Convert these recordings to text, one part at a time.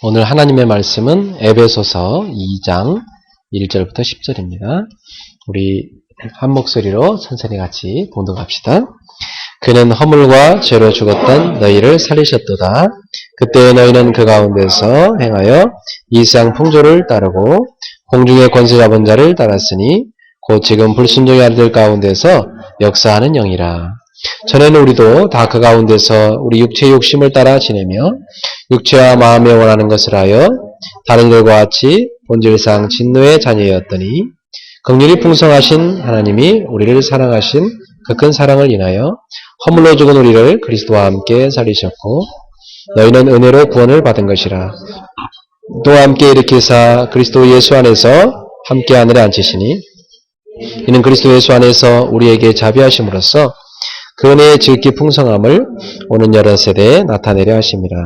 오늘 하나님의 말씀은 에베소서 2장 1절부터 10절입니다. 우리 한 목소리로 천천히 같이 봉독합시다. 그는 허물과 죄로 죽었던 너희를 살리셨도다. 그때 너희는 그 가운데서 행하여 이 세상 풍조를 따르고 공중의 권세 잡은 자를 따랐으니 곧 지금 불순종의 아들 가운데서 역사하는 영이라. 전에는 우리도 다 그 가운데서 우리 육체의 욕심을 따라 지내며 육체와 마음에 원하는 것을 하여 다른 이들과 같이 본질상 진노의 자녀였더니 긍휼이 풍성하신 하나님이 우리를 사랑하신 그 큰 사랑을 인하여 허물로 죽은 우리를 그리스도와 함께 살리셨고 너희는 은혜로 구원을 받은 것이라. 또 함께 일으키사 그리스도 예수 안에서 함께 하늘에 앉히시니 이는 그리스도 예수 안에서 우리에게 자비하심으로써 그 은혜의 지극히 풍성함을 오는 여러 세대에 나타내려 하심이라.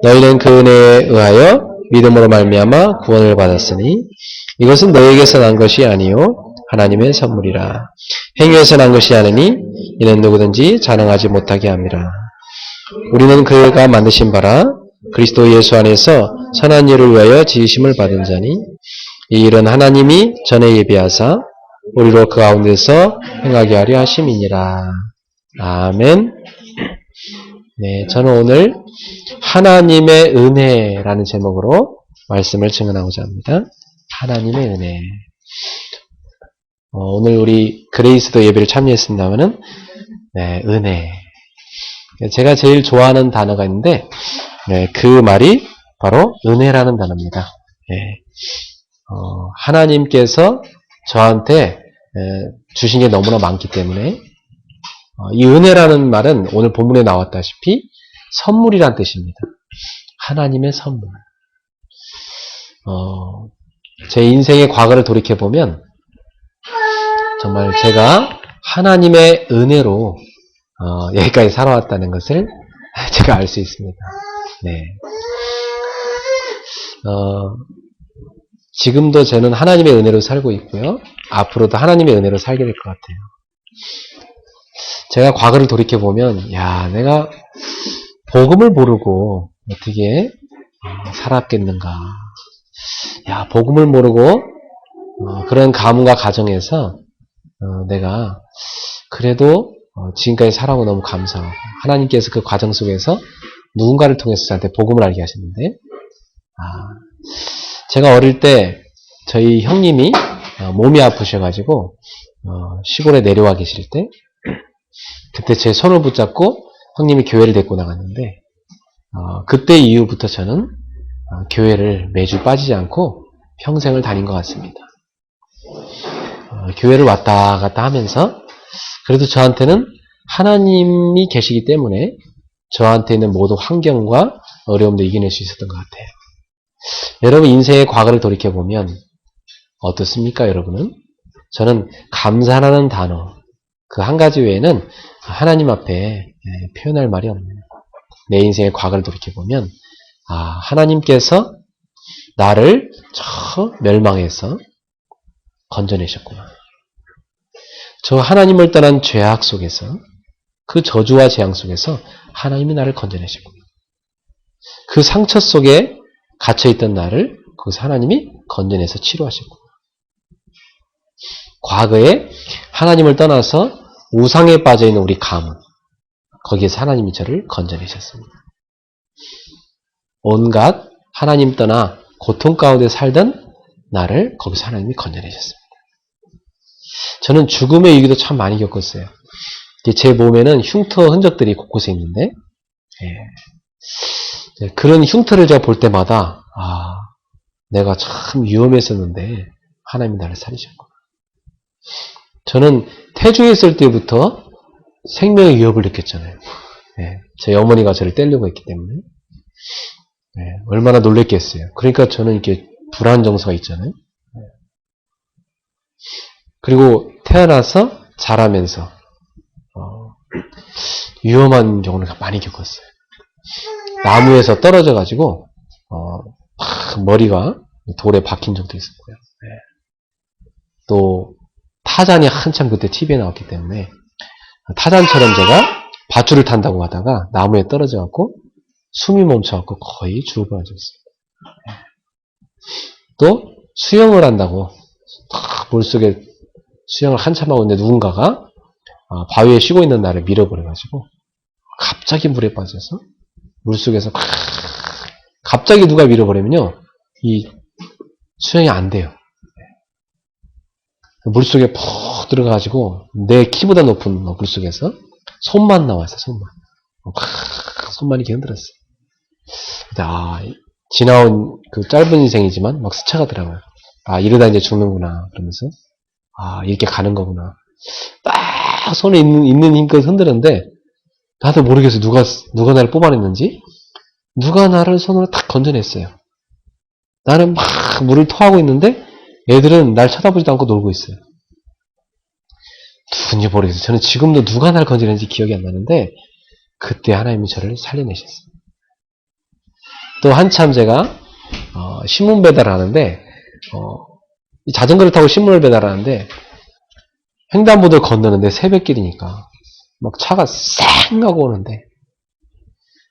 너희는 그 은혜에 의하여 믿음으로 말미암아 구원을 받았으니 이것은 너희에게서 난 것이 아니요 하나님의 선물이라. 행위에서 난 것이 아니니 이는 누구든지 자랑하지 못하게 함이라. 우리는 그가 만드신 바라 그리스도 예수 안에서 선한 일을 위하여 지으심을 받은 자니 이 일은 하나님이 전에 예비하사 우리로 그 가운데서 행하게 하려 하심이니라. 아멘. 네, 저는 오늘 하나님의 은혜라는 제목으로 말씀을 증언하고자 합니다. 하나님의 은혜. 오늘 우리 그레이스도 예배를 참여했습니다마는 네, 은혜. 제가 제일 좋아하는 단어가 있는데 네, 그 말이 바로 은혜라는 단어입니다. 네, 하나님께서 저한테 주신 게 너무나 많기 때문에 이 은혜라는 말은 오늘 본문에 나왔다시피 선물이란 뜻입니다. 하나님의 선물. 제 인생의 과거를 돌이켜보면 정말 제가 하나님의 은혜로 여기까지 살아왔다는 것을 제가 알 수 있습니다. 네. 지금도 저는 하나님의 은혜로 살고 있고요. 앞으로도 하나님의 은혜로 살게 될 것 같아요. 제가 과거를 돌이켜보면 야, 내가 복음을 모르고 어떻게 살았겠는가. 야, 복음을 모르고 그런 가문과 가정에서 내가 그래도 지금까지 살아오고 너무 감사하고 하나님께서 그 과정 속에서 누군가를 통해서 저한테 복음을 알게 하셨는데 제가 어릴 때 저희 형님이 몸이 아프셔가지고 시골에 내려와 계실 때 그때 제 손을 붙잡고 형님이 교회를 데리고 나갔는데 그때 이후부터 저는 교회를 매주 빠지지 않고 평생을 다닌 것 같습니다. 교회를 왔다 갔다 하면서 그래도 저한테는 하나님이 계시기 때문에 저한테 있는 모든 환경과 어려움도 이겨낼 수 있었던 것 같아요. 여러분 인생의 과거를 돌이켜보면 어떻습니까, 여러분은? 저는 감사라는 단어 그 한 가지 외에는 하나님 앞에 표현할 말이 없네요. 내 인생의 과거를 돌이켜보면 하나님께서 나를 저 멸망에서 건져내셨구나. 저 하나님을 떠난 죄악 속에서 그 저주와 재앙 속에서 하나님이 나를 건져내셨구나. 그 상처 속에 갇혀있던 나를 거기서 하나님이 건져내서 치료하셨구나. 과거에 하나님을 떠나서 우상에 빠져있는 우리 가문 거기에서 하나님이 저를 건져내셨습니다. 온갖 하나님 떠나 고통 가운데 살던 나를 거기서 하나님이 건져내셨습니다. 저는 죽음의 위기도 참 많이 겪었어요. 제 몸에는 흉터 흔적들이 곳곳에 있는데 그런 흉터를 제가 볼 때마다 내가 참 위험했었는데 하나님이 나를 살리셨구나. 저는 태중에 있을 때부터 생명의 위협을 느꼈잖아요. 저희 어머니가 저를 떼려고 했기 때문에 얼마나 놀랬겠어요. 그러니까 저는 이렇게 불안 정서가 있잖아요. 그리고 태어나서 자라면서 위험한 경우를 많이 겪었어요. 나무에서 떨어져가지고 머리가 돌에 박힌 적도 있었고요. 또 타잔이 한참 그때 TV에 나왔기 때문에 타잔처럼 제가 밧줄을 탄다고 하다가 나무에 떨어져갖고 숨이 멈춰갖고 거의 죽을 뻔한 적이 있어요. 또 수영을 한다고 물속에 수영을 한참 하고 있는데 누군가가 바위에 쉬고 있는 나를 밀어버려가지고 갑자기 물에 빠져서 물속에서 갑자기 누가 밀어버리면요 이 수영이 안 돼요. 물속에 푹 들어가가지고 내 키보다 높은 물속에서 손만 나왔어요. 손만 이렇게 흔들었어요. 지나온 그 짧은 인생이지만 막 스쳐가더라고요. 이러다 이제 죽는구나 그러면서 이렇게 가는 거구나. 딱 손에 있는 힘껏 흔드는데 나도 모르겠어요. 누가 나를 뽑아냈는지 누가 나를 손으로 탁 건져냈어요. 나는 막 물을 토하고 있는데 애들은 날 쳐다보지도 않고 놀고 있어요. 누군지 모르겠어요. 저는 지금도 누가 날 건져냈는지 기억이 안 나는데 그때 하나님이 저를 살려내셨어요. 또 한참 제가 신문 배달하는데 자전거를 타고 신문을 배달하는데 횡단보도를 건너는데 새벽길이니까 막 차가 쌩 하고 오는데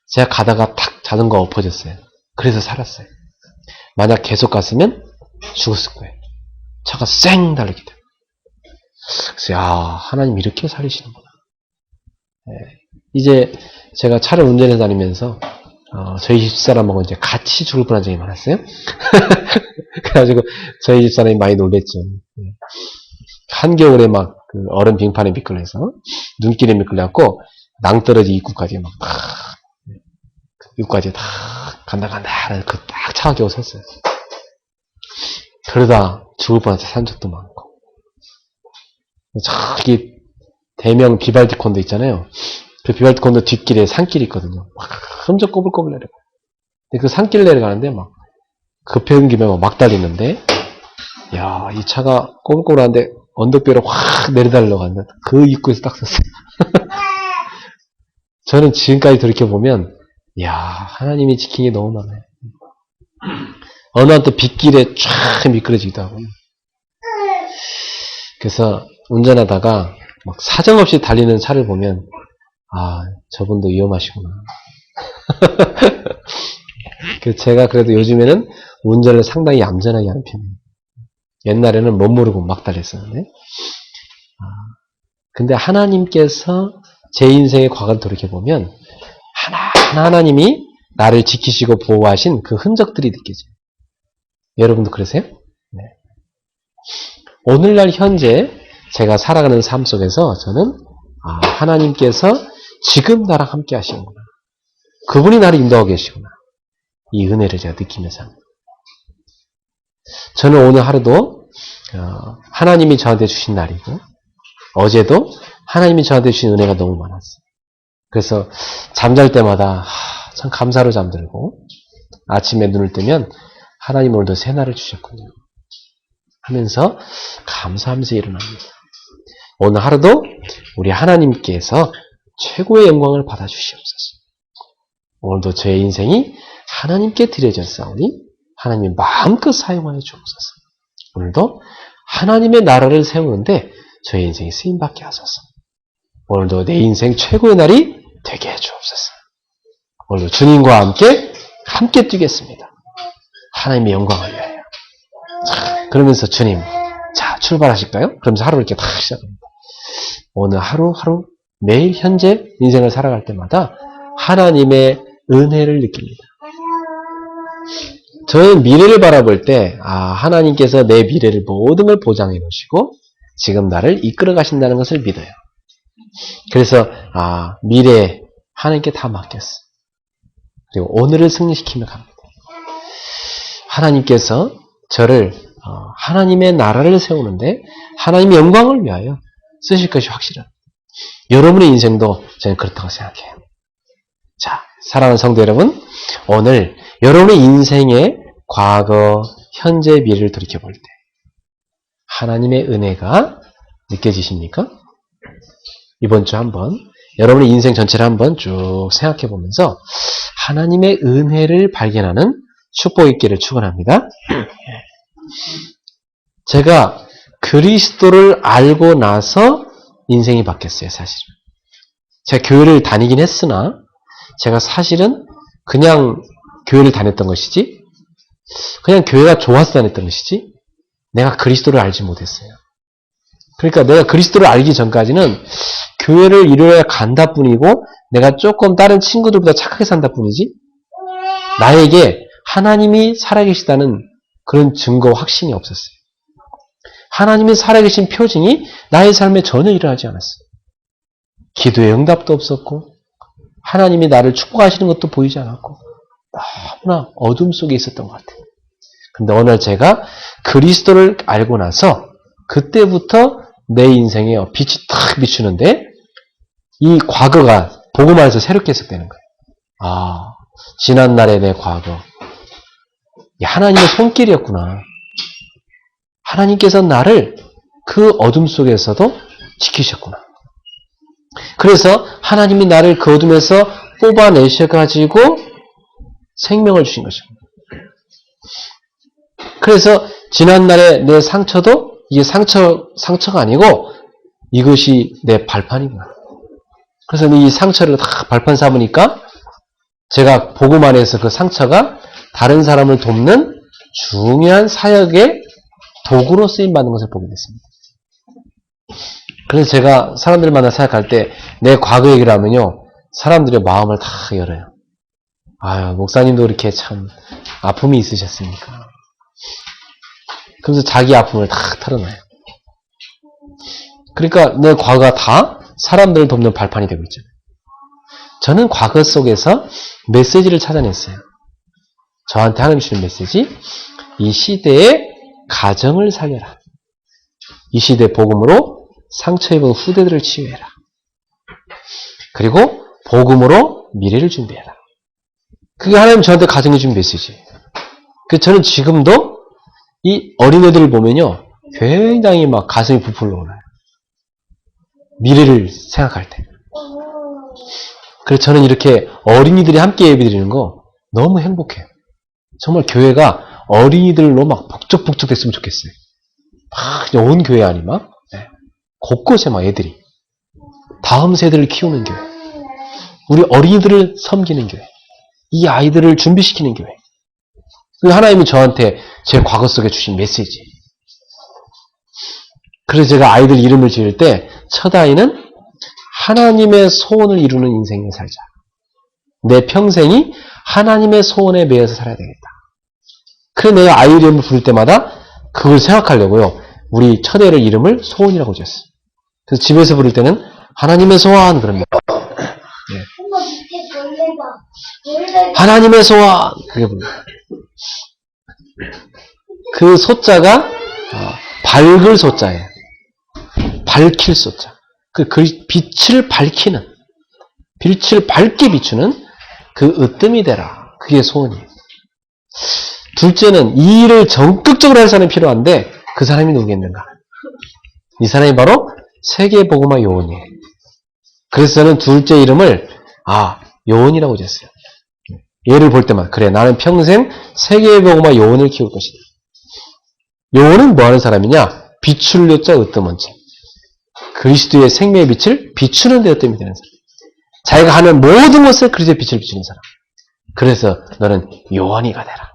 제가 가다가 탁 자전거가 엎어졌어요. 그래서 살았어요. 만약 계속 갔으면 죽었을 거예요. 차가 쌩 달리기 때문에. 그래서 하나님 이렇게 살리시는구나. 이제 제가 차를 운전해 다니면서 저희 집사람하고 이제 같이 죽을 뻔한 적이 많았어요. 그래가지고 저희 집사람이 많이 놀랬죠. 한겨울에 막 그 얼음 빙판에 미끌려서 눈길에 미끌려갖고 낭떠러지 입구까지 막 입구까지 다 간다 딱 차가 겨우 섰어요. 그러다 죽을 뻔해서 산 적도 많고 저기 대명 비발디콘도 있잖아요. 그 비발디콘도 뒷길에 산길이 있거든요. 막 엄청 꼬불꼬불 내려가요. 근데 그 산길 내려가는데 막 급한 김에 막 달리는데 이 차가 꼬불꼬불한데 언덕배로 확 내려달려고 하는데 그 입구에서 딱 섰어요. 저는 지금까지 돌이켜보면 하나님이 지킨 게 너무 많아요. 어느 한 또 빗길에 쫙 미끄러지기도 하고요. 그래서 운전하다가 막 사정없이 달리는 차를 보면 저분도 위험하시구나. 제가 그래도 요즘에는 운전을 상당히 얌전하게 하는 편이에요. 옛날에는 못 모르고 막 달렸었는데 근데 하나님께서 제 인생의 과거를 돌이켜보면 하나님이 나를 지키시고 보호하신 그 흔적들이 느껴져요. 여러분도 그러세요? 네. 오늘날 현재 제가 살아가는 삶 속에서 저는 하나님께서 지금 나랑 함께 하시는구나. 그분이 나를 인도하고 계시구나. 이 은혜를 제가 느끼면서 합니다. 저는 오늘 하루도 하나님이 저한테 주신 날이고 어제도 하나님이 저한테 주신 은혜가 너무 많았어요. 그래서 잠잘 때마다 참 감사로 잠들고 아침에 눈을 뜨면 하나님 오늘도 새날을 주셨군요 하면서 감사하면서 일어납니다. 오늘 하루도 우리 하나님께서 최고의 영광을 받아주시옵소서. 오늘도 저의 인생이 하나님께 드려졌사오니 하나님이 마음껏 사용하여 주옵소서. 오늘도 하나님의 나라를 세우는데 저의 인생이 쓰임받게 하소서. 오늘도 내 인생 최고의 날이 되게 해 주옵소서. 오늘도 주님과 함께 뛰겠습니다. 하나님의 영광을 위하여. 그러면서 주님, 출발하실까요? 그러면서 하루를 이렇게 탁 시작합니다. 오늘 하루하루 매일 현재 인생을 살아갈 때마다 하나님의 은혜를 느낍니다. 저는 미래를 바라볼 때 하나님께서 내 미래를 모든 걸 보장해 놓으시고 지금 나를 이끌어 가신다는 것을 믿어요. 그래서 미래 하나님께 다 맡겼어. 그리고 오늘을 승리시키며 갑니다. 하나님께서 저를 하나님의 나라를 세우는데 하나님의 영광을 위하여 쓰실 것이 확실합니다. 여러분의 인생도 저는 그렇다고 생각해요. 자, 사랑하는 성도 여러분, 오늘 여러분의 인생의 과거, 현재, 미래를 돌이켜볼 때 하나님의 은혜가 느껴지십니까? 이번 주 한번 여러분의 인생 전체를 한번 쭉 생각해 보면서 하나님의 은혜를 발견하는 축복 있기를 축원합니다. 제가 그리스도를 알고 나서 인생이 바뀌었어요, 사실은. 제가 교회를 다니긴 했으나 제가 사실은 그냥 교회를 다녔던 것이지, 그냥 교회가 좋아서 다녔던 것이지, 내가 그리스도를 알지 못했어요. 그러니까 내가 그리스도를 알기 전까지는 교회를 이루어야 간다 뿐이고, 내가 조금 다른 친구들보다 착하게 산다 뿐이지, 나에게 하나님이 살아계시다는 그런 증거, 확신이 없었어요. 하나님이 살아계신 표징이 나의 삶에 전혀 일어나지 않았어요. 기도의 응답도 없었고, 하나님이 나를 축복하시는 것도 보이지 않았고, 너무나 어둠 속에 있었던 것 같아요. 근데 어느 날 제가 그리스도를 알고 나서 그때부터 내 인생에 빛이 탁 비추는데, 이 과거가 복음 안에서 새롭게 해석되는 거예요. 아, 지난날의 내 과거, 하나님의 손길이었구나. 하나님께서 나를 그 어둠 속에서도 지키셨구나. 그래서 하나님이 나를 그 어둠에서 뽑아내셔가지고 생명을 주신 것입니다. 그래서 지난날의 내 상처도 이게 상처가 아니고 이것이 내 발판이구나. 그래서 이 상처를 다 발판 삼으니까 제가 복음 안에서 그 상처가 다른 사람을 돕는 중요한 사역의 도구로 쓰임받는 것을 보게 됐습니다. 그래서 제가 사람들 만나 생각할 때 내 과거 얘기를 하면요, 사람들의 마음을 다 열어요. 아유, 목사님도 이렇게 참 아픔이 있으셨습니까? 그래서 자기 아픔을 다 털어놔요. 그러니까 내 과거가 다 사람들을 돕는 발판이 되고 있잖아요. 저는 과거 속에서 메시지를 찾아냈어요. 저한테 하나님 주는 메시지, 이 시대의 가정을 살려라. 이 시대 복음으로 상처 입은 후대들을 치유해라. 그리고 복음으로 미래를 준비해라. 그게 하나님 저한테 가정해 준 메시지예요. 그래서 저는 지금도 이 어린애들을 보면요, 굉장히 막 가슴이 부풀러 올라요. 미래를 생각할 때. 그래서 저는 이렇게 어린이들이 함께 예배드리는 거 너무 행복해요. 정말 교회가 어린이들로 막 북적북적 됐으면 좋겠어요. 막 온 교회 아니 막 곳곳에 막 애들이 다음 세대를 키우는 교회, 우리 어린이들을 섬기는 교회, 이 아이들을 준비시키는 교회. 그 하나님이 저한테 제 과거 속에 주신 메시지. 그래서 제가 아이들 이름을 지을 때 첫 아이는 하나님의 소원을 이루는 인생을 살자. 내 평생이 하나님의 소원에 매여서 살아야 되겠다. 그래서 내가 아이 이름을 부를 때마다 그걸 생각하려고요. 우리 첫애를 이름을 소원이라고 지었어요. 그래서 집에서 부를 때는 하나님의 소원 그럽니다. 네. 하나님의 소원 그게 부릅니다. 그 소자가 밝을 소자예요. 밝힐 소자. 그 빛을 밝히는, 빛을 밝게 비추는 그 으뜸이 되라. 그게 소원이에요. 둘째는 이 일을 적극적으로 할 사람이 필요한데 그 사람이 누구겠는가? 이 사람이 바로 세계복음화 요원이에요. 그래서 저는 둘째 이름을 요원이라고 지었어요. 얘를 볼 때만 그래, 나는 평생 세계복음화 요원을 키울 것이다. 요원은 뭐 하는 사람이냐? 비출 요자 으뜸원자. 그리스도의 생명의 빛을 비추는 데 으뜸이 되는 사람. 자기가 하는 모든 것을 그리스도의 빛을 비추는 사람. 그래서 너는 요원이가 되라.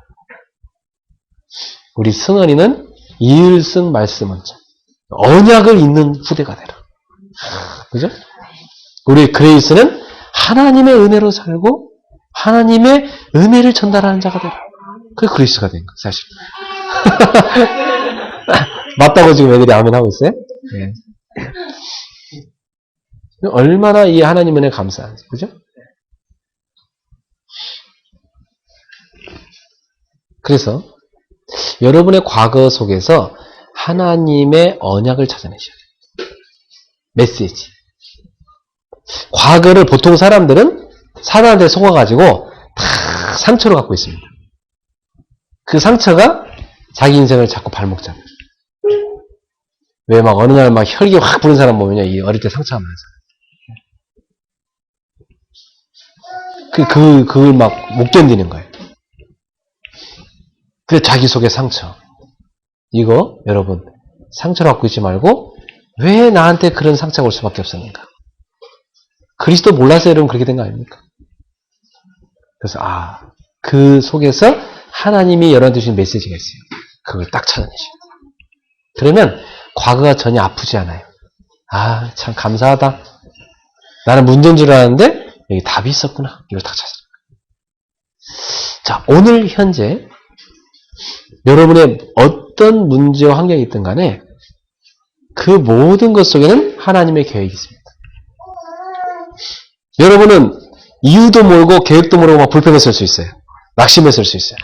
우리 승원이는 이을승 말씀원자. 언약을 잇는 후대가 되라. 그죠? 우리 그레이스는 하나님의 은혜로 살고 하나님의 은혜를 전달하는 자가 되라. 그게 그리스가 된 거, 사실. 맞다고 지금 애들이 아멘 하고 있어요? 네. 얼마나 이 하나님 은혜 감사한지, 그죠? 그래서 여러분의 과거 속에서 하나님의 언약을 찾아내셔야 돼요. 메시지. 과거를 보통 사람들은 사단한테 속아가지고 다 상처로 갖고 있습니다. 그 상처가 자기 인생을 자꾸 발목 잡아요. 왜 막 어느 날 막 혈기 확 부는 사람 보면요, 이 어릴 때 상처가 많아서. 그걸 막 못 견디는 거예요. 그래서 자기 속의 상처. 이거 여러분 상처를 갖고 있지 말고 왜 나한테 그런 상처가 올 수밖에 없었는가? 그리스도 몰라서 여러분 그렇게 된 거 아닙니까? 그래서 그 속에서 하나님이 여러분한테 주신 메시지가 있어요. 그걸 딱 찾아내셔요. 그러면 과거가 전혀 아프지 않아요. 참 감사하다. 나는 문제인 줄 알았는데 여기 답이 있었구나. 이걸 딱 찾아요. 자, 오늘 현재 여러분의 어떤 문제와 환경이 있든 간에 그 모든 것 속에는 하나님의 계획이 있습니다. 여러분은 이유도 모르고 계획도 모르고 막 불평했을 수 있어요. 낙심했을 수 있어요.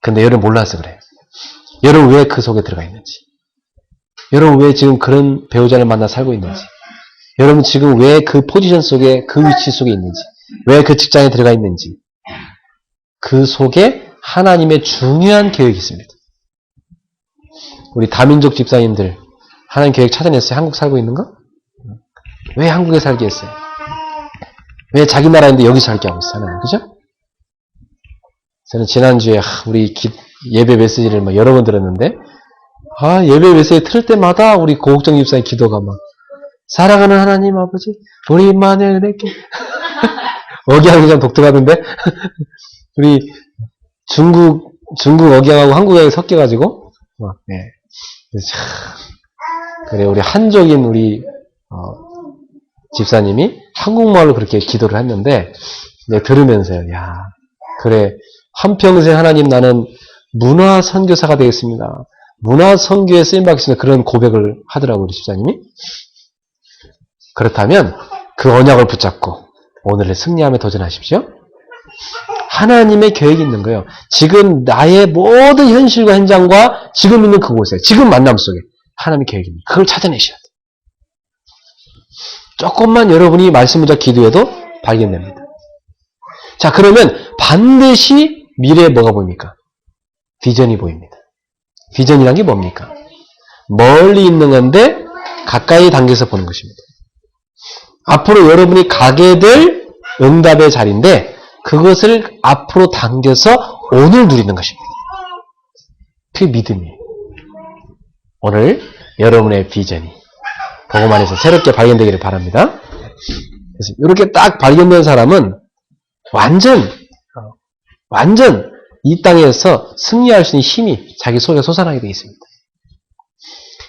근데 여러분 몰라서 그래요. 여러분 왜 그 속에 들어가 있는지. 여러분 왜 지금 그런 배우자를 만나 살고 있는지. 여러분 지금 왜 그 포지션 속에 그 위치 속에 있는지. 왜 그 직장에 들어가 있는지. 그 속에 하나님의 중요한 계획이 있습니다. 우리 다민족 집사님들 하나님 계획 찾아냈어요? 한국 살고 있는 거? 왜 한국에 살게 했어요? 왜 자기 나라인데 여기 살게 하고 있어요? 하나님, 그죠? 저는 지난주에 우리 예배 메시지를 막 여러 번 들었는데 예배 메시지 틀을 때마다 우리 고국정 집사의 기도가 막 사랑하는 하나님 아버지 우리만의 은혜께 억양이 좀 독특하던데 우리 중국 억양하고 한국 억양이 섞여가지고 그래 우리 한족인 우리 집사님이 한국말로 그렇게 기도를 했는데 들으면서요. 그래 한평생 하나님 나는 문화 선교사가 되겠습니다. 문화 선교에 쓰임받겠습니다. 그런 고백을 하더라고요. 우리 집사님이. 그렇다면 그 언약을 붙잡고 오늘의 승리함에 도전하십시오. 하나님의 계획이 있는 거예요. 지금 나의 모든 현실과 현장과 지금 있는 그곳에 지금 만남 속에 하나님의 계획입니다. 그걸 찾아내셔야 돼요. 조금만 여러분이 말씀 붙잡고 기도해도 발견됩니다. 자, 그러면 반드시 미래에 뭐가 보입니까? 비전이 보입니다. 비전이란 게 뭡니까? 멀리 있는 건데 가까이 당겨서 보는 것입니다. 앞으로 여러분이 가게 될 응답의 자리인데 그것을 앞으로 당겨서 오늘 누리는 것입니다. 그게 믿음이에요. 오늘 여러분의 비전이 복음 안에서 새롭게 발견되기를 바랍니다. 그래서 이렇게 딱 발견된 사람은 완전 이 땅에서 승리할 수 있는 힘이 자기 속에 솟아나게 되어 있습니다.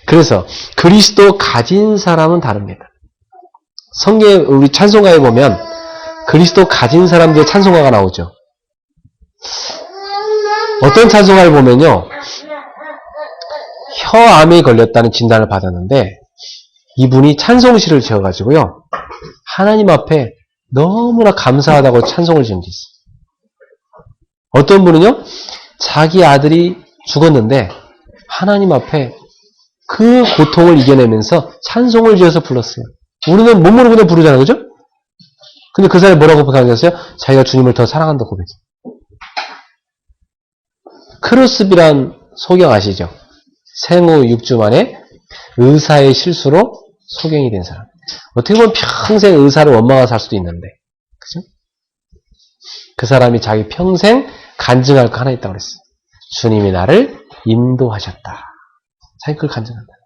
그래서 그리스도 가진 사람은 다릅니다. 성경 우리 찬송가에 보면 그리스도 가진 사람들의 찬송가가 나오죠. 어떤 찬송가를 보면요. 혀암에 걸렸다는 진단을 받았는데 이분이 찬송시를 지어가지고요. 하나님 앞에 너무나 감사하다고 찬송을 지은 게 있어요. 어떤 분은요. 자기 아들이 죽었는데 하나님 앞에 그 고통을 이겨내면서 찬송을 지어서 불렀어요. 우리는 못 모르고 그냥 부르잖아요. 그죠? 근데 그 사람이 뭐라고 고백하겠어요? 자기가 주님을 더 사랑한다고 고백해요. 크로스비란 소경 아시죠? 생후 6주 만에 의사의 실수로 소경이 된 사람. 어떻게 보면 평생 의사를 원망하고 살 수도 있는데. 그죠? 그 사람이 자기 평생 간증할 거 하나 있다고 그랬어요. 주님이 나를 인도하셨다. 자기 그걸 간증한다는 거예요.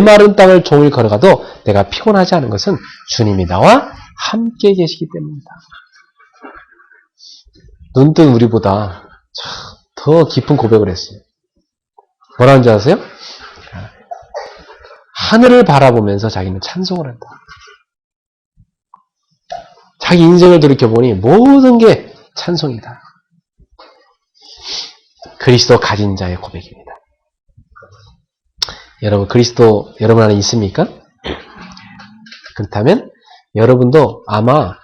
메마른 땅을 종일 걸어가도 내가 피곤하지 않은 것은 주님이 나와 함께 계시기 때문이다. 눈뜬 우리보다 더 깊은 고백을 했어요. 뭐라는 줄 아세요? 하늘을 바라보면서 자기는 찬송을 한다. 자기 인생을 돌이켜보니 모든 게 찬송이다. 그리스도 가진 자의 고백입니다. 여러분 그리스도 여러분 안에 있습니까? 그렇다면 여러분도 아마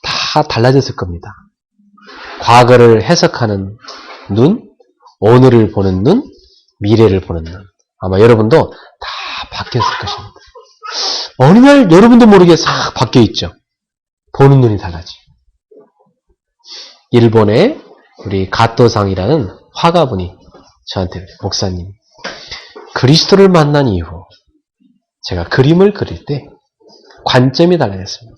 다 달라졌을 겁니다. 과거를 해석하는 눈, 오늘을 보는 눈, 미래를 보는 눈. 아마 여러분도 다 바뀌었을 것입니다. 어느 날 여러분도 모르게 싹 바뀌어 있죠. 보는 눈이 달라지죠. 일본의 우리 가토상이라는 화가분이 저한테 목사님 그리스도를 만난 이후 제가 그림을 그릴 때 관점이 달라졌습니다.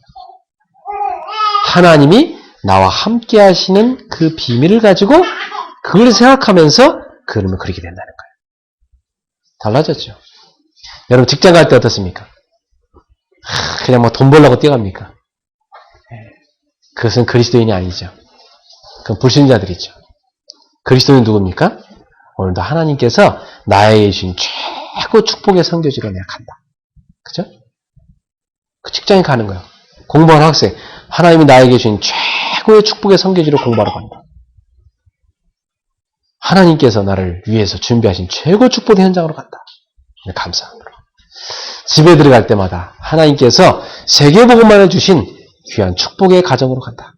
하나님이 나와 함께 하시는 그 비밀을 가지고 그걸 생각하면서 그림을 그리게 된다는 거예요. 달라졌죠. 여러분 직장 갈 때 어떻습니까? 그냥 뭐 돈 벌려고 뛰어갑니까? 그것은 그리스도인이 아니죠. 그건 불신자들이죠. 그리스도인은 누굽니까? 오늘도 하나님께서 나에게 주신 최고 축복의 선교지로 내가 간다. 그죠? 그 직장에 가는 거예요. 공부하는 학생. 하나님이 나에게 주신 최고의 축복의 선교지로 공부하러 간다. 하나님께서 나를 위해서 준비하신 최고 축복의 현장으로 간다. 감사합니다. 집에 들어갈 때마다 하나님께서 세계복음만을 주신 귀한 축복의 가정으로 간다.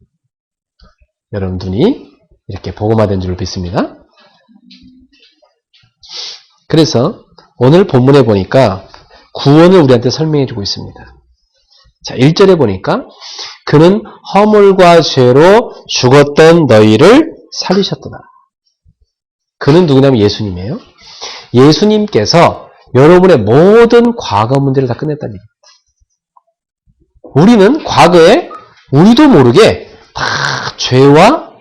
여러분 눈이 이렇게 복음화된 줄 믿습니다. 그래서 오늘 본문에 보니까 구원을 우리한테 설명해 주고 있습니다. 자, 1절에 보니까 그는 허물과 죄로 죽었던 너희를 살리셨더라. 그는 누구냐면 예수님이에요. 예수님께서 여러분의 모든 과거 문제를 다 끝냈다는 얘기입니다. 우리는 과거에 우리도 모르게 다 죄와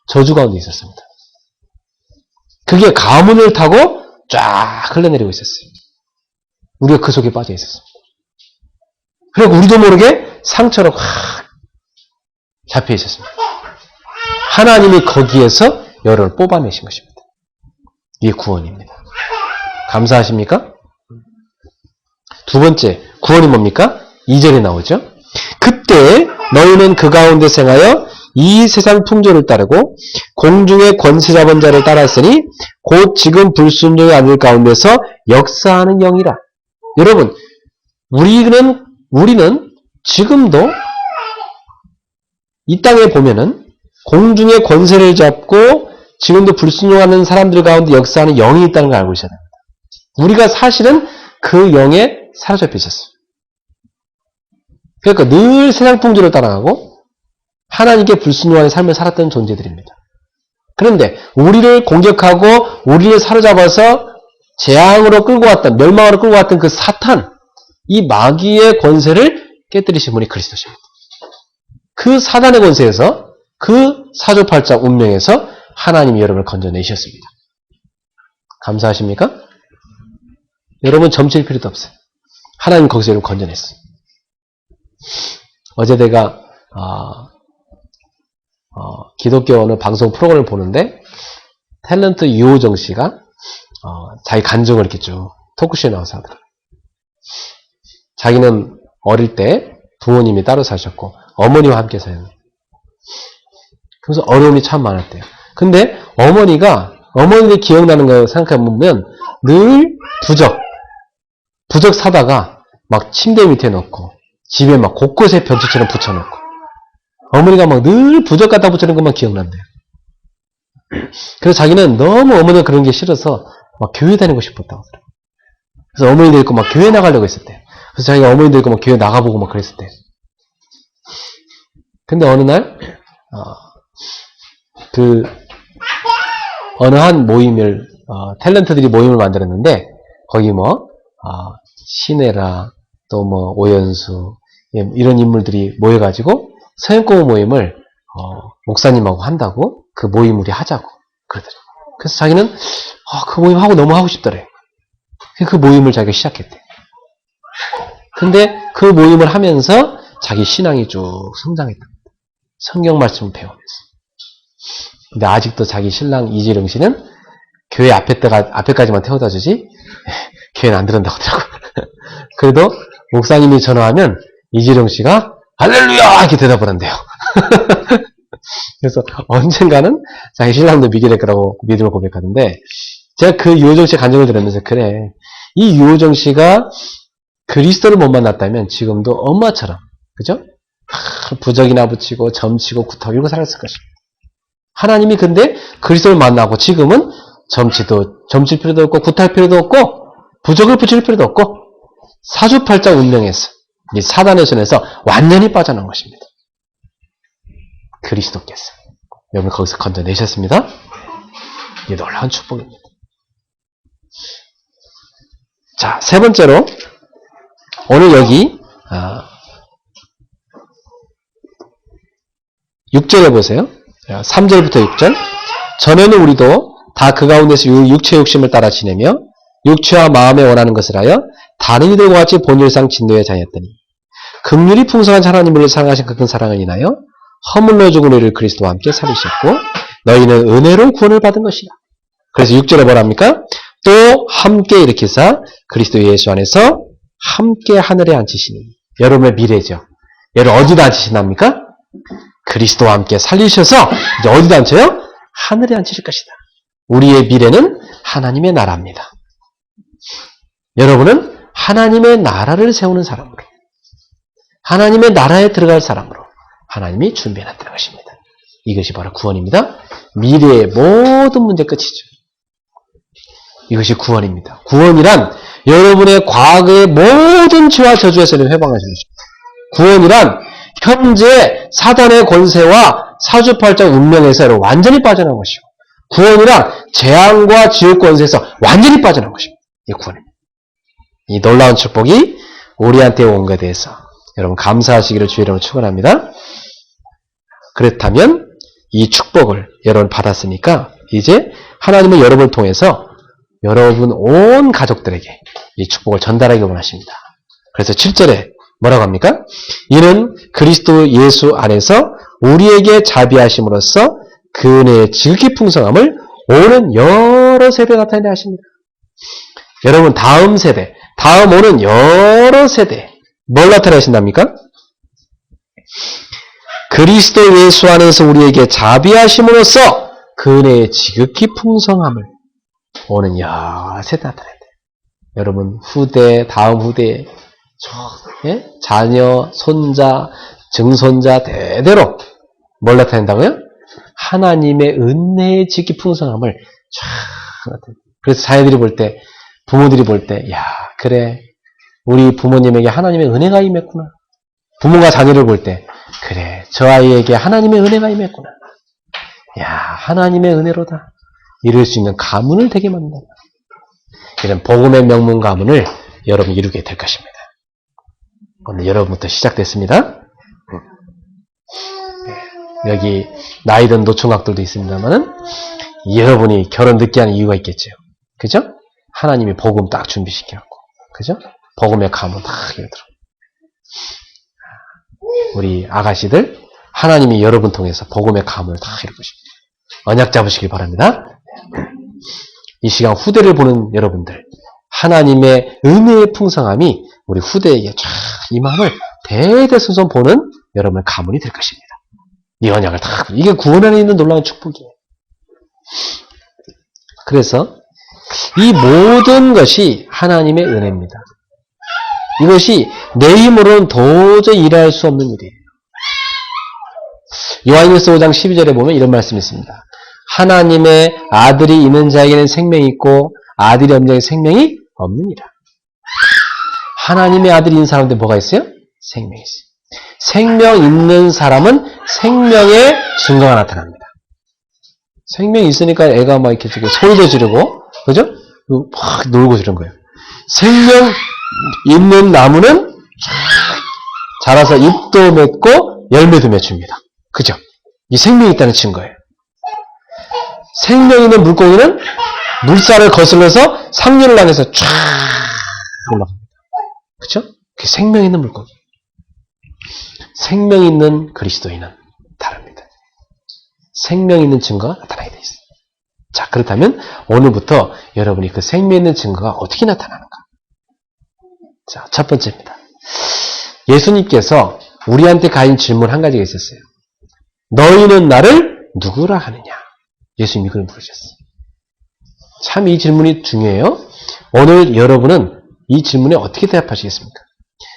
저주 가운데 있었습니다. 그게 가문을 타고 쫙 흘러내리고 있었어요. 우리가 그 속에 빠져 있었습니다. 그리고 우리도 모르게 상처로 확 잡혀 있었습니다. 하나님이 거기에서 여러분을 뽑아내신 것입니다. 이게 구원입니다. 감사하십니까? 두 번째, 구원이 뭡니까? 2절에 나오죠. 그때 너희는 그 가운데 생하여 이 세상 풍조를 따르고 공중의 권세 잡은 자를 따랐으니 곧 지금 불순종의 아들 가운데서 역사하는 영이라. 여러분, 우리는 지금도 이 땅에 보면은 공중의 권세를 잡고 지금도 불순종하는 사람들 가운데 역사하는 영이 있다는 걸 알고 있어야 됩니다. 우리가 사실은 그 영에 사로잡혀 있었어요. 그러니까 늘 세상 풍조를 따라가고 하나님께 불순종하는 삶을 살았던 존재들입니다. 그런데 우리를 공격하고 우리를 사로잡아서 재앙으로 끌고 왔던, 멸망으로 끌고 왔던 그 사탄, 이 마귀의 권세를 깨뜨리신 분이 그리스도십니다. 그 사단의 권세에서, 그 사주팔자 운명에서 하나님이 여러분을 건져내셨습니다. 감사하십니까? 여러분 점칠 필요도 없어요. 하나님 거기서 여러분 건져냈어요. 어제 내가 기독교 어느 방송 프로그램을 보는데 탤런트 유호정 씨가 자기 간증을 이렇게 쭉 토크쇼에 나와서 하더라고요. 자기는 어릴 때 부모님이 따로 사셨고 어머니와 함께 사셨는데 그래서 어려움이 참 많았대요. 근데 어머니들 기억나는 거 생각해보면 늘 부적 사다가 막 침대 밑에 넣고 집에 막 곳곳에 벽지처럼 붙여놓고 어머니가 막 늘 부적 갖다 붙이는 것만 기억난대요. 그래서 자기는 너무 어머니가 그런 게 싫어서 막 교회 다니고 싶었다고 하더라고요. 그래서 어머니 데리고 막 교회 나가려고 했었대요. 그래서 자기가 어머니 데리고 막 교회 나가보고 막 그랬었대요. 근데 어느 날 어느 한 모임을 탤런트들이 모임을 만들었는데 거기 신혜라 또 오연수 이런 인물들이 모여가지고 서영고모 모임을 목사님하고 한다고 그 모임 우리 하자고 그러더래요. 그래서 자기는 그 모임 너무 하고 싶더래. 그 모임을 자기가 시작했대. 근데 그 모임을 하면서 자기 신앙이 쭉 성장했다. 성경 말씀을 배우면서. 근데 아직도 자기 신랑 이지령 씨는 교회 앞에까지만 태워다 주지 교회는 안 들은다고 하더라고. 그래도 목사님이 전화하면 이지령 씨가 할렐루야! 이렇게 대답을 한대요. 그래서 언젠가는 자기 신랑도 믿게 될 거라고 믿음을 고백하는데 제가 그 유호정 씨 간증을 들으면서 그래. 이 유호정 씨가 그리스도를 못 만났다면 지금도 엄마처럼 그죠? 부적이나 붙이고 점치고 구타고 이러고 살았을 것입니다. 하나님이 근데 그리스도를 만나고 지금은 점칠 필요도 없고 굿할 필요도 없고 부적을 붙일 필요도 없고 사주팔자 운명에서 이 사단의 손에서 완전히 빠져나온 것입니다. 그리스도께서 여러분 거기서 건져내셨습니다. 이게 놀라운 축복입니다. 자, 세 번째로 오늘 여기 6절에 보세요. 3절부터 6절. 전에는 우리도 다 그 가운데서 육체의 욕심을 따라 지내며 육체와 마음에 원하는 것을 하여 다른 이들과 같이 본질상 진노의 자였더니 긍휼이 풍성한 하나님을 사랑하신 그 큰 사랑을 인하여 허물로 죽은 우리를 그리스도와 함께 살리셨고 너희는 은혜로 구원을 받은 것이다. 그래서 6절에 뭐랍니까? 또 함께 일으키사 그리스도 예수 안에서 함께 하늘에 앉히시니 여러분의 미래죠. 여러분 어디다 앉히신답니까? 그리스도와 함께 살리셔서 이제 어디다 앉혀요? 하늘에 앉히실 것이다. 우리의 미래는 하나님의 나라입니다. 여러분은 하나님의 나라를 세우는 사람으로 하나님의 나라에 들어갈 사람으로 하나님이 준비해놨다는 것입니다. 이것이 바로 구원입니다. 미래의 모든 문제 끝이죠. 이것이 구원입니다. 구원이란 여러분의 과거의 모든 죄와 저주에서 회방하시는 것입니다. 구원이란 현재 사단의 권세와 사주팔자 운명에서 완전히 빠져나온 것이고 구원이란 재앙과 지옥 권세에서 완전히 빠져나온 것입니다. 이 구원입니다. 이 놀라운 축복이 우리한테 온 것에 대해서 여러분 감사하시기를 주의 이름으로 축원합니다. 그렇다면 이 축복을 여러분 받았으니까 이제 하나님은 여러분을 통해서 여러분 온 가족들에게 이 축복을 전달하기 원하십니다. 그래서 7절에 뭐라고 합니까? 이는 그리스도 예수 안에서 우리에게 자비하심으로써 그 은혜의 지극히 풍성함을 오는 여러 세대에 나타내야 하십니다. 여러분 다음 세대, 다음 오는 여러 세대 뭘 나타내신답니까? 그리스도 예수 안에서 우리에게 자비하심으로써 그 은혜의 지극히 풍성함을 오는 여러 세대 나타낸다. 여러분 후대, 다음 후대, 자녀, 손자, 증손자 대대로 뭘 나타낸다고요? 하나님의 은혜의 지극히 풍성함을 쫙 나타낸다. 그래서 자녀들이 볼 때, 부모들이 볼 때, 야 그래 우리 부모님에게 하나님의 은혜가 임했구나. 부모가 자녀를 볼 때, 그래 저 아이에게 하나님의 은혜가 임했구나. 야 하나님의 은혜로다. 이룰 수 있는 가문을 되게 만든다. 이런 복음의 명문 가문을 여러분이 이루게 될 것입니다. 오늘 여러분부터 시작됐습니다. 여기 나이든 노총각들도 있습니다만은 여러분이 결혼 늦게 하는 이유가 있겠죠. 그죠? 하나님이 복음 딱 준비시켜갖고, 그죠? 복음의 가문 딱 열들어. 우리 아가씨들 하나님이 여러분 통해서 복음의 가문을 다 이루고 싶습니다. 언약 잡으시길 바랍니다. 이 시간 후대를 보는 여러분들 하나님의 은혜의 풍성함이 우리 후대에게 쫙 이 마음을 대대손손 보는 여러분의 가문이 될 것입니다. 이 언약을 다 이게 구원 안에 있는 놀라운 축복이에요. 그래서 이 모든 것이 하나님의 은혜입니다. 이것이 내 힘으로는 도저히 일할 수 없는 일이에요. 요한일서 5장 12절에 보면 이런 말씀이 있습니다. 하나님의 아들이 있는 자에게는 생명이 있고 아들이 없는 자에게는 생명이 없느니라. 하나님의 아들이 있는 사람한테 뭐가 있어요? 생명이 있어요. 생명 있는 사람은 생명의 증거가 나타납니다. 생명이 있으니까 애가 막 이렇게 소리도 지르고, 그죠? 막 놀고 이런 거예요. 생명 있는 나무는 자라서 잎도 맺고 열매도 맺습니다. 그죠? 이 생명이 있다는 증거예요. 생명 있는 물고기는 물살을 거슬러서 상류를 향해서 쫙 올라갑니다. 그죠? 그게 생명 있는 물고기. 생명 있는 그리스도인은 다릅니다. 생명 있는 증거가 나타나게 되어 있습니다. 자, 그렇다면 오늘부터 여러분이 그 생명 있는 증거가 어떻게 나타나는가? 자, 첫 번째입니다. 예수님께서 우리한테 가진 질문 한 가지가 있었어요. 너희는 나를 누구라 하느냐? 예수님이 그걸 물으셨어요. 참 이 질문이 중요해요. 오늘 여러분은 이 질문에 어떻게 대답하시겠습니까?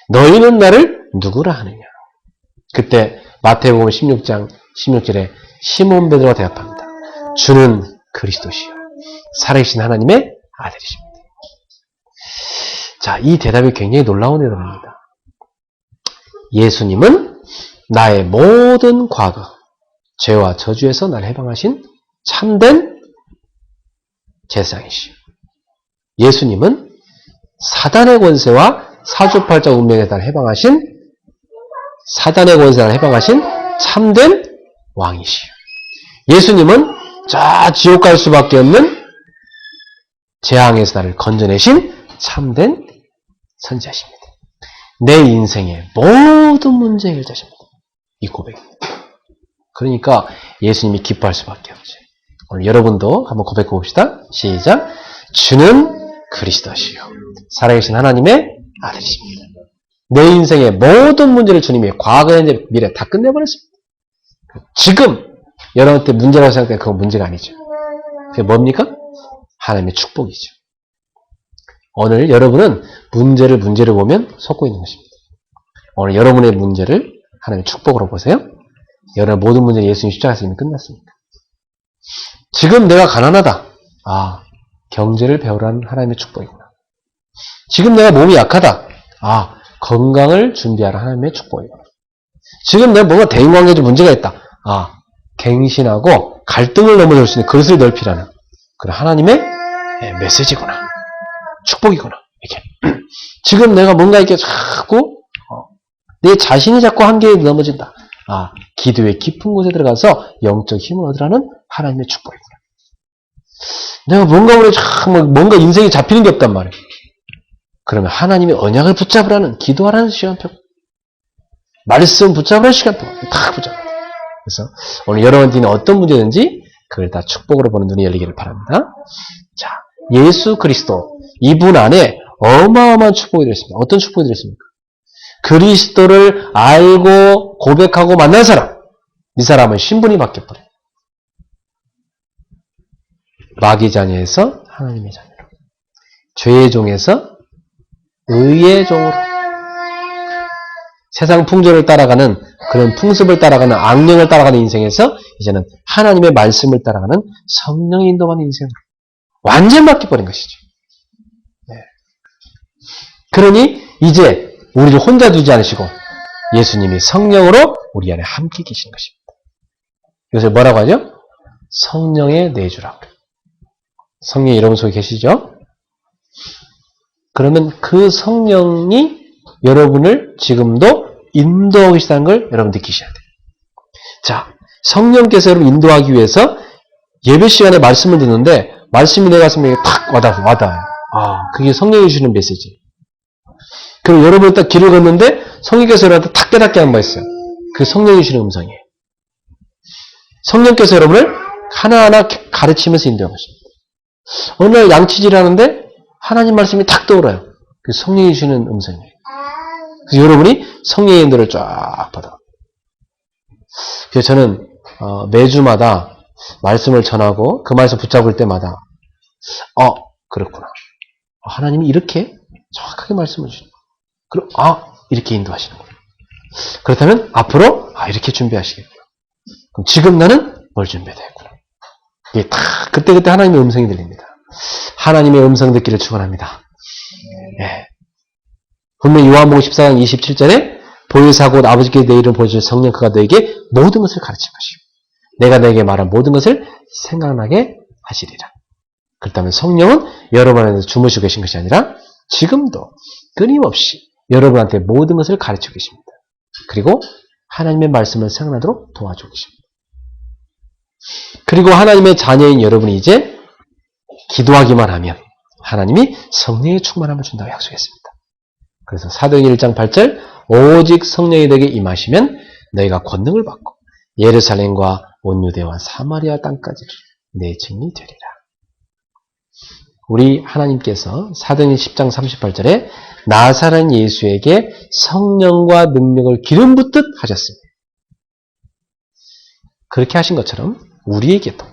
너희는 나를 누구라 하느냐? 그때 마태복음 16장 16절에 시몬 베드로가 대답합니다. 주는 그리스도시요 살아계신 하나님의 아들이십니다. 자, 이 대답이 굉장히 놀라운 대답입니다. 예수님은 나의 모든 과거, 죄와 저주에서 나를 해방하신 참된 제사장이시오. 예수님은 사단의 권세와 사주팔자 운명에 따라 해방하신 사단의 권세를 해방하신 참된 왕이시오. 예수님은 저 지옥 갈 수밖에 없는 재앙에서 나를 건져내신 참된 선지자십니다. 내 인생의 모든 문제 해결자십니다. 이 고백입니다. 그러니까 예수님이 기뻐할 수밖에 없지. 오늘 여러분도 한번 고백해 봅시다. 시작. 주는 그리스도시요 살아계신 하나님의 아들이십니다. 내 인생의 모든 문제를 주님이 과거, 현재, 미래 다 끝내버렸습니다. 지금 여러분한테 문제라고 생각되면 그건 문제가 아니죠. 그게 뭡니까? 하나님의 축복이죠. 오늘 여러분은 문제를 보면 속고 있는 것입니다. 오늘 여러분의 문제를 하나님의 축복으로 보세요. 여러분의 모든 문제는 예수님 십자가에서 이미 끝났습니다. 지금 내가 가난하다. 아, 경제를 배우라는 하나님의 축복이구나. 지금 내가 몸이 약하다. 아, 건강을 준비하라 하나님의 축복이구나. 지금 내가 뭔가 대인관계에 좀 문제가 있다. 아, 갱신하고 갈등을 넘어설 수 있는 그릇을 넓히라는 그런 하나님의 메시지구나. 축복이구나. 이게 지금 내가 뭔가 이렇게 자꾸 내 자신이 자꾸 한계에 넘어진다. 아, 기도의 깊은 곳에 들어가서 영적 힘을 얻으라는 하나님의 축복이구나. 내가 뭔가 오늘 참 뭔가 인생이 잡히는 게 없단 말이에요. 그러면 하나님의 언약을 붙잡으라는 기도하라는 시간표, 말씀 붙잡으라는 시간표 다 붙잡아. 그래서 오늘 여러분들이 어떤 문제든지 그걸 다 축복으로 보는 눈이 열리기를 바랍니다. 자, 예수 그리스도 이분 안에 어마어마한 축복이 들었습니다. 어떤 축복이 들었습니까? 그리스도를 알고 고백하고 만난 사람, 이 사람은 신분이 바뀌어버려요. 마귀 자녀에서 하나님의 자녀로, 죄의 종에서 의의 종으로, 세상 풍조를 따라가는 그런 풍습을 따라가는 악령을 따라가는 인생에서 이제는 하나님의 말씀을 따라가는 성령의 인도하는 인생으로 완전 바뀌어버린 것이죠. 네. 그러니 이제 우리를 혼자 두지 않으시고 예수님이 성령으로 우리 안에 함께 계신 것입니다. 이것을 뭐라고 하죠? 성령의 내주라고. 성령 여러분 속에 계시죠? 그러면 그 성령이 여러분을 지금도 인도하고 계시다는 걸 여러분 느끼셔야 돼요. 자, 성령께서 여러분 인도하기 위해서 예배 시간에 말씀을 듣는데 말씀이 내 가슴에 탁 와닿아요. 아, 그게 성령이 주시는 메시지. 그럼 여러분이 딱 길을 걷는데 성령께서 여러분한테 탁 깨닫게 하는 바 있어요. 그 성령이 주시는 음성이에요. 성령께서 여러분을 하나하나 가르치면서 인도하고 있습니다. 어느 날 양치질 하는데 하나님 말씀이 탁 떠오르요. 그 성령이 주시는 음성이에요. 그래서 여러분이 성령의 인도를 쫙 받아. 그래서 저는 매주마다 말씀을 전하고 그 말씀 붙잡을 때마다 그렇구나. 하나님이 이렇게 정확하게 말씀을 주시는 거예요. 이렇게 인도하시는 거예요. 그렇다면 앞으로 이렇게 준비하시겠구나. 그럼 지금 나는 뭘 준비해야 되겠구나. 이게 다 그때그때 하나님의 음성이 들립니다. 하나님의 음성 듣기를 축원합니다. 예. 분명히 요한복음 14장 27절에 보혜사 곧 아버지께 내 이름 보여줄 성령 그가 너에게 모든 것을 가르칠 것이고 내가 너에게 말한 모든 것을 생각나게 하시리라. 그렇다면 성령은 여러분 안에서 주무시고 계신 것이 아니라 지금도 끊임없이 여러분한테 모든 것을 가르치고 계십니다. 그리고 하나님의 말씀을 생각나도록 도와주고 계십니다. 그리고 하나님의 자녀인 여러분이 이제 기도하기만 하면 하나님이 성령의 충만함을 준다고 약속했습니다. 그래서 사도행전 1장 8절 오직 성령이 너에게 임하시면 너희가 권능을 받고 예루살렘과 온 유대와 사마리아 땅까지 내 증인이 되리라. 우리 하나님께서 사도행전 10장 38절에 나사렛 예수에게 성령과 능력을 기름 붓듯 하셨습니다. 그렇게 하신 것처럼 우리에게도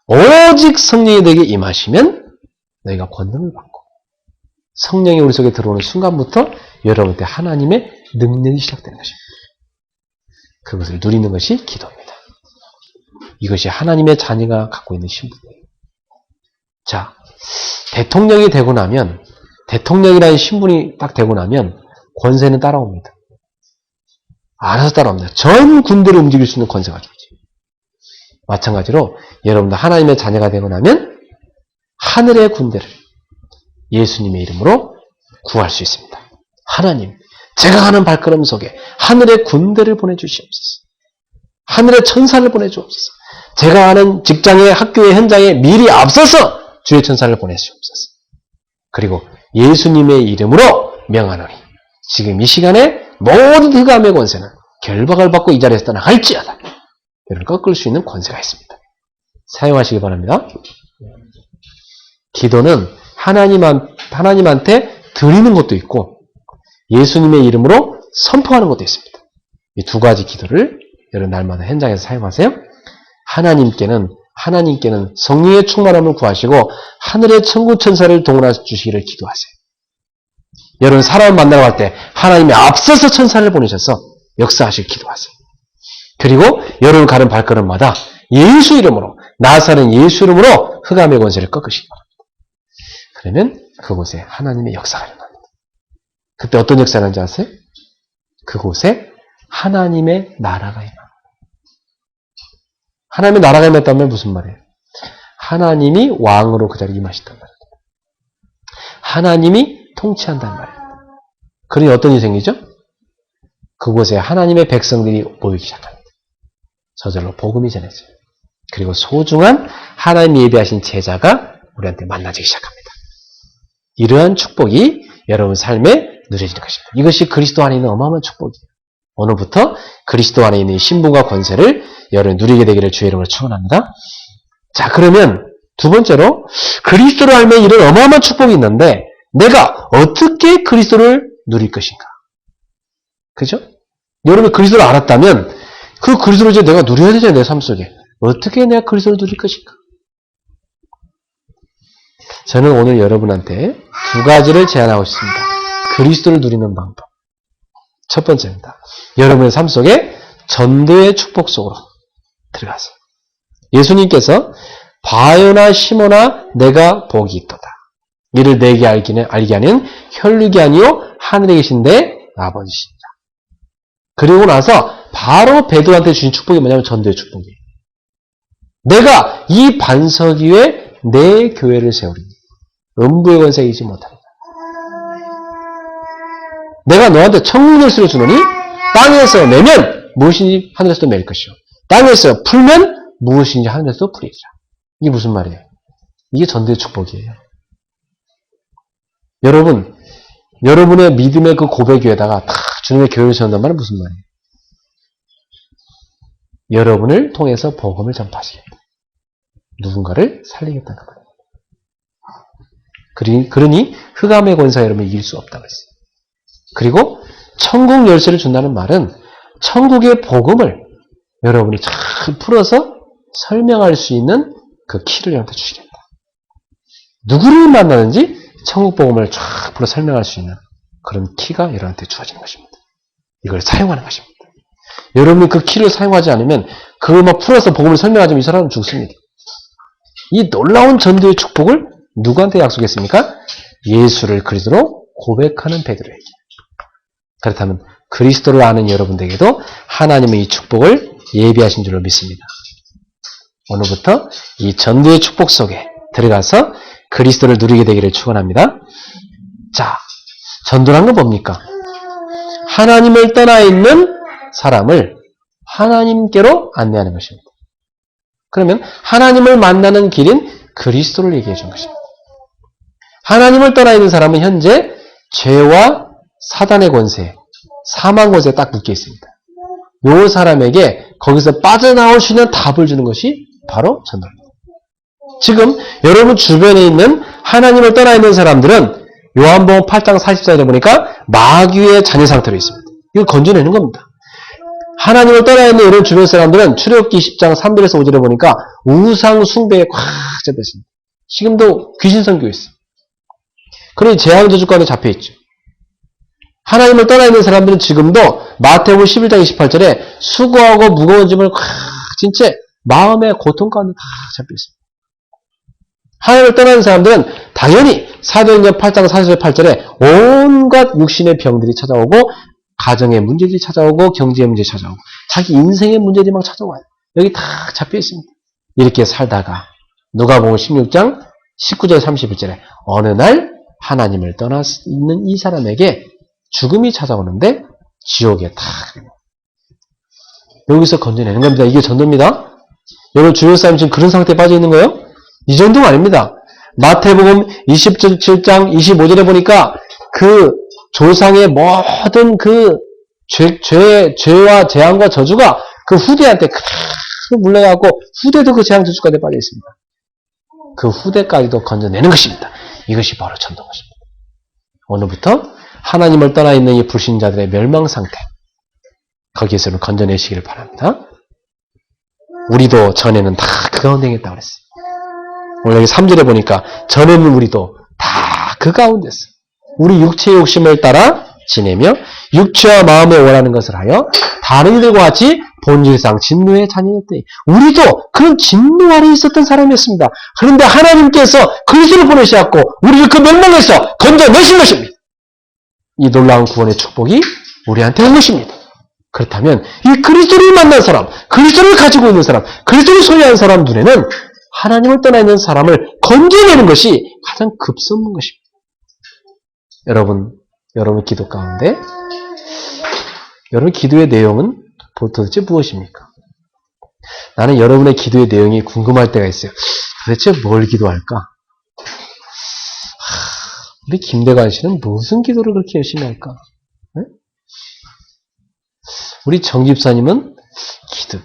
오직 성령이 너에게 임하시면 너희가 권능을 받고 성령이 우리 속에 들어오는 순간부터 여러분한테 하나님의 능력이 시작되는 것입니다. 그것을 누리는 것이 기도입니다. 이것이 하나님의 자녀가 갖고 있는 신분이에요. 자, 대통령이 되고 나면 대통령이라는 신분이 딱 되고 나면 권세는 따라옵니다. 알아서 따라옵니다. 전 군대를 움직일 수 있는 권세가 주지. 마찬가지로 여러분도 하나님의 자녀가 되고 나면 하늘의 군대를 예수님의 이름으로 구할 수 있습니다. 하나님, 제가 가는 발걸음 속에 하늘의 군대를 보내주시옵소서. 하늘의 천사를 보내주옵소서. 제가 가는 직장에 학교의 현장에 미리 앞서서 주의 천사를 보내주옵소서. 그리고 예수님의 이름으로 명하노니 지금 이 시간에 모든 흑암의 권세는 결박을 받고 이 자리에서 떠나갈지어다. 여러분 꺾을 수 있는 권세가 있습니다. 사용하시기 바랍니다. 기도는 하나님한테 드리는 것도 있고 예수님의 이름으로 선포하는 것도 있습니다. 이 두 가지 기도를 여러분 날마다 현장에서 사용하세요. 하나님께는 성령의 충만함을 구하시고 하늘의 천국 천사를 동원해 주시기를 기도하세요. 여러분 사람을 만나러 갈 때 하나님이 앞서서 천사를 보내셔서 역사하시길 기도하세요. 그리고 여러분 가는 발걸음마다 예수 이름으로 나사렛 예수 이름으로 흑암의 권세를 꺾으시기 바랍니다. 그러면 그곳에 하나님의 역사가 일어납니다. 그때 어떤 역사가 일어나는지 아세요? 그곳에 하나님의 나라가 임합니다. 하나님의 나라가 임했다면 무슨 말이에요? 하나님이 왕으로 그 자리에 임하신단 말이에요. 하나님이 통치한단 말이에요. 그러니 어떤 일이 생기죠? 그곳에 하나님의 백성들이 모이기 시작합니다. 저절로 복음이 전해져요. 그리고 소중한 하나님이 예비하신 제자가 우리한테 만나지기 시작합니다. 이러한 축복이 여러분 삶에 누려지는 것입니다. 이것이 그리스도 안에 있는 어마어마한 축복이에요. 오늘부터 그리스도 안에 있는 신분과 권세를 여러분 누리게 되기를 주의 이름으로 축원합니다. 자, 그러면 두 번째로 그리스도로 알면 이런 어마어마한 축복이 있는데 내가 어떻게 그리스도를 누릴 것인가? 그죠? 여러분이 그리스도를 알았다면 그 그리스도를 이제 내가 누려야 되잖아요. 내 삶 속에. 어떻게 내가 그리스도를 누릴 것인가? 저는 오늘 여러분한테 두 가지를 제안하고 싶습니다. 그리스도를 누리는 방법. 첫 번째입니다. 여러분의 삶 속에 전도의 축복 속으로 들어가세요. 예수님께서 바요나 시모나 내가 복이 있도다. 이를 내게 알게 하는 혈육이 아니요 하늘에 계신 내 아버지시니라. 그리고 나서 바로 베드로한테 주신 축복이 뭐냐면 전도의 축복이에요. 내가 이 반석 위에 내 교회를 세우리니 음부의 권세에 이지 못하리라. 내가 너한테 천국 열쇠를 주노니 땅에서 매면 무엇인지 하늘에서도 맬 것이요 땅에서 풀면 무엇인지 하늘에서도 풀리리라. 이게 무슨 말이에요? 이게 전도의 축복이에요. 여러분, 여러분의 믿음의 그 고백 위에다가 다 주님의 교회를 세운단 말은 무슨 말이에요? 여러분을 통해서 복음을 전파하시겠다. 누군가를 살리겠다는 말이에요. 그러니 흑암의 권사 여러분을 이길 수 없다고 했어요. 그리고 천국 열쇠를 준다는 말은 천국의 복음을 여러분이 잘 풀어서 설명할 수 있는 그 키를 여러분한테 주시겠다. 누구를 만나는지 천국 복음을 쫙 풀어 설명할 수 있는 그런 키가 여러분한테 주어지는 것입니다. 이걸 사용하는 것입니다. 여러분이 그 키를 사용하지 않으면 그걸 막 풀어서 복음을 설명하지 않으면 이 사람은 죽습니다. 이 놀라운 전도의 축복을 누구한테 약속했습니까? 예수를 그리스도로 고백하는 베드로에게. 그렇다면 그리스도를 아는 여러분들에게도 하나님의 이 축복을 예비하신 줄로 믿습니다. 오늘부터 이 전도의 축복 속에 들어가서 그리스도를 누리게 되기를 축원합니다. 자, 전도란 건 뭡니까? 하나님을 떠나 있는 사람을 하나님께로 안내하는 것입니다. 그러면 하나님을 만나는 길인 그리스도를 얘기해 준 것입니다. 하나님을 떠나 있는 사람은 현재 죄와 사단의 권세, 사망 권세에 딱 묶여 있습니다. 이 사람에게 거기서 빠져나올 수 있는 답을 주는 것이 바로 전도입니다. 지금 여러분 주변에 있는 하나님을 떠나 있는 사람들은 요한복음 8장 44절에 보니까 마귀의 자녀 상태로 있습니다. 이걸 건져내는 겁니다. 하나님을 떠나 있는 여러분 주변 사람들은 출애굽기 10장 3절에서 5절에 보니까 우상 숭배에 꽉 잡혀 있습니다. 지금도 귀신 선교에 있어요. 그러니 재앙 저주권에 잡혀 있죠. 하나님을 떠나 있는 사람들은 지금도 마태복음 11장 28절에 수고하고 무거운 짐을 진짜 마음의 고통 가운데 다 잡혀 있습니다. 하나님을 떠나는 사람들은 당연히 사도행전 8장 4절 8절에 온갖 육신의 병들이 찾아오고 가정의 문제들이 찾아오고 경제의 문제들이 찾아오고 자기 인생의 문제들이 막 찾아와요. 여기 다 잡혀 있습니다. 이렇게 살다가 누가복음 16장 19절 31절에 어느 날 하나님을 떠나 있는 이 사람에게 죽음이 찾아오는데 지옥에 탁 여기서 건져내는 겁니다. 이게 전도입니다. 여러분 주변 사람 지금 그런 상태에 빠져 있는 거예요? 이 정도가 아닙니다. 마태복음 27장 25절에 보니까 그 조상의 모든 그 죄와 재앙과 저주가 그 후대한테 물러가고 후대도 그 재앙 저주 가운데 빠져 있습니다. 그 후대까지도 건져내는 것입니다. 이것이 바로 전도인 것입니다. 오늘부터 하나님을 떠나 있는 이 불신자들의 멸망 상태, 거기에서는 건져내시기를 바랍니다. 우리도 전에는 다 그 가운데 있다고 그랬어요. 오늘 여기 3절에 보니까 전에는 우리도 다 그 가운데서 우리 육체의 욕심을 따라 지내며 육체와 마음에 원하는 것을 하여 다른 이들과 같이 본질상 진노의 자녀였더니 우리도 그런 진노 아래 있었던 사람이었습니다. 그런데 하나님께서 그리스도를 보내셔갖고 우리를 그 멸망에서 건져내신 것입니다. 이 놀라운 구원의 축복이 우리한테 온 것입니다. 그렇다면 이 그리스도를 만난 사람, 그리스도를 가지고 있는 사람, 그리스도를 소유한 사람 눈에는 하나님을 떠나 있는 사람을 건져내는 것이 가장 급선무인 것입니다. 여러분 기도 가운데 여러분 기도의 내용은 도대체 무엇입니까? 나는 여러분의 기도의 내용이 궁금할 때가 있어요. 도대체 뭘 기도할까? 우리 김대관 씨는 무슨 기도를 그렇게 열심히 할까? 네? 우리 정 집사님은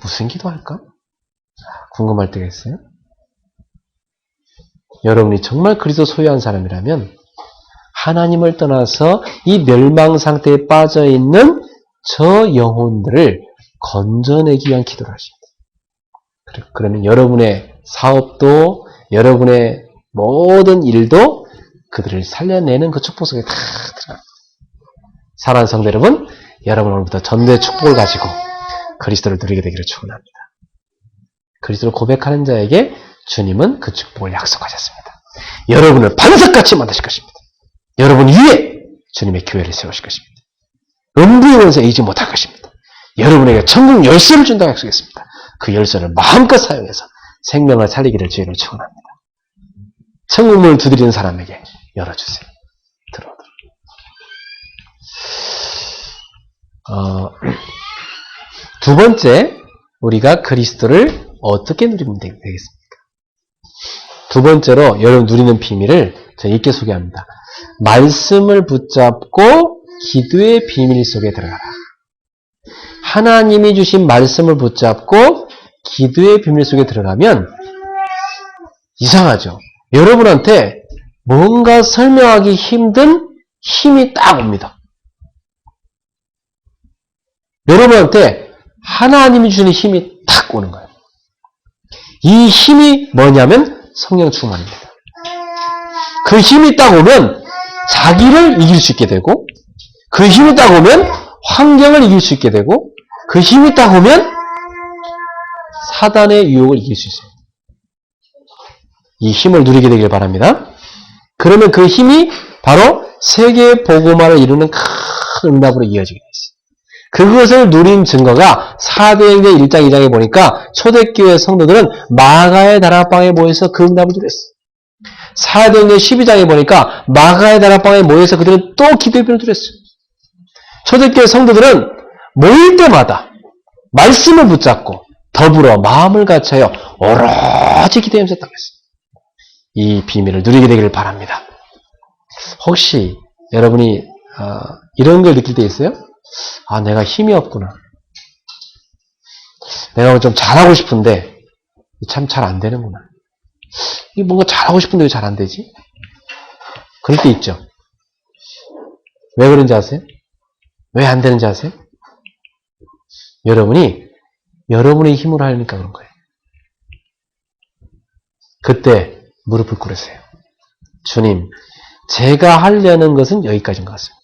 무슨 기도할까? 궁금할 때가 있어요. 여러분이 정말 그리스도 소유한 사람이라면 하나님을 떠나서 이 멸망 상태에 빠져 있는 저 영혼들을 건져내기 위한 기도를 하십니다. 그러면 여러분의 사업도 여러분의 모든 일도 그들을 살려내는 그 축복 속에 다 들어갑니다. 사랑하는 성도 여러분, 여러분 오늘부터 전도의 축복을 가지고 그리스도를 누리게 되기를 축원합니다. 그리스도를 고백하는 자에게 주님은 그 축복을 약속하셨습니다. 여러분을 반석같이 만드실 것입니다. 여러분 위에 주님의 교회를 세우실 것입니다. 음부의 원수에 이기지 못할 것입니다. 여러분에게 천국 열쇠를 준다고 약속했습니다. 그 열쇠를 마음껏 사용해서 생명을 살리기를 주의를 축원합니다. 천국문을 두드리는 사람에게 열어주세요. 두 번째, 우리가 그리스도를 어떻게 누리면 되겠습니까? 두 번째로 여러분 누리는 비밀을 제가 이렇게 소개합니다. 말씀을 붙잡고 기도의 비밀 속에 들어가라. 하나님이 주신 말씀을 붙잡고 기도의 비밀 속에 들어가면 이상하죠. 여러분한테 뭔가 설명하기 힘든 힘이 딱 옵니다. 여러분한테 하나님이 주시는 힘이 딱 오는 거예요. 이 힘이 뭐냐면 성령 충만입니다. 그 힘이 딱 오면 자기를 이길 수 있게 되고, 그 힘이 딱 오면 환경을 이길 수 있게 되고, 그 힘이 딱 오면 사단의 유혹을 이길 수 있어요. 이 힘을 누리게 되길 바랍니다. 그러면 그 힘이 바로 세계 복음화를 이루는 큰 응답으로 이어지게 되어 있어요. 그것을 누린 증거가 사도행전 1장 2장에 보니까 초대교회 성도들은 마가의 다락방에 모여서 그 응답을 누렸어요. 사도행전 12장에 보니까 마가의 다락방에 모여서 그들은 또 기도의 비밀을 누렸어요. 초대교회 성도들은 모일 때마다 말씀을 붙잡고 더불어 마음을 같이하여 오로지 기도하면서 했어요. 이 비밀을 누리게 되기를 바랍니다. 혹시 여러분이 이런 걸 느낄 때 있어요? 내가 힘이 없구나. 내가 좀 잘하고 싶은데 참 잘 안 되는구나. 이게 뭔가 잘하고 싶은데 왜 잘 안 되지? 그럴 때 있죠. 왜 그런지 아세요? 왜 안 되는지 아세요? 여러분이 여러분의 힘으로 하니까 그런 거예요. 그때 무릎을 꿇으세요. 주님, 제가 하려는 것은 여기까지인 것 같습니다.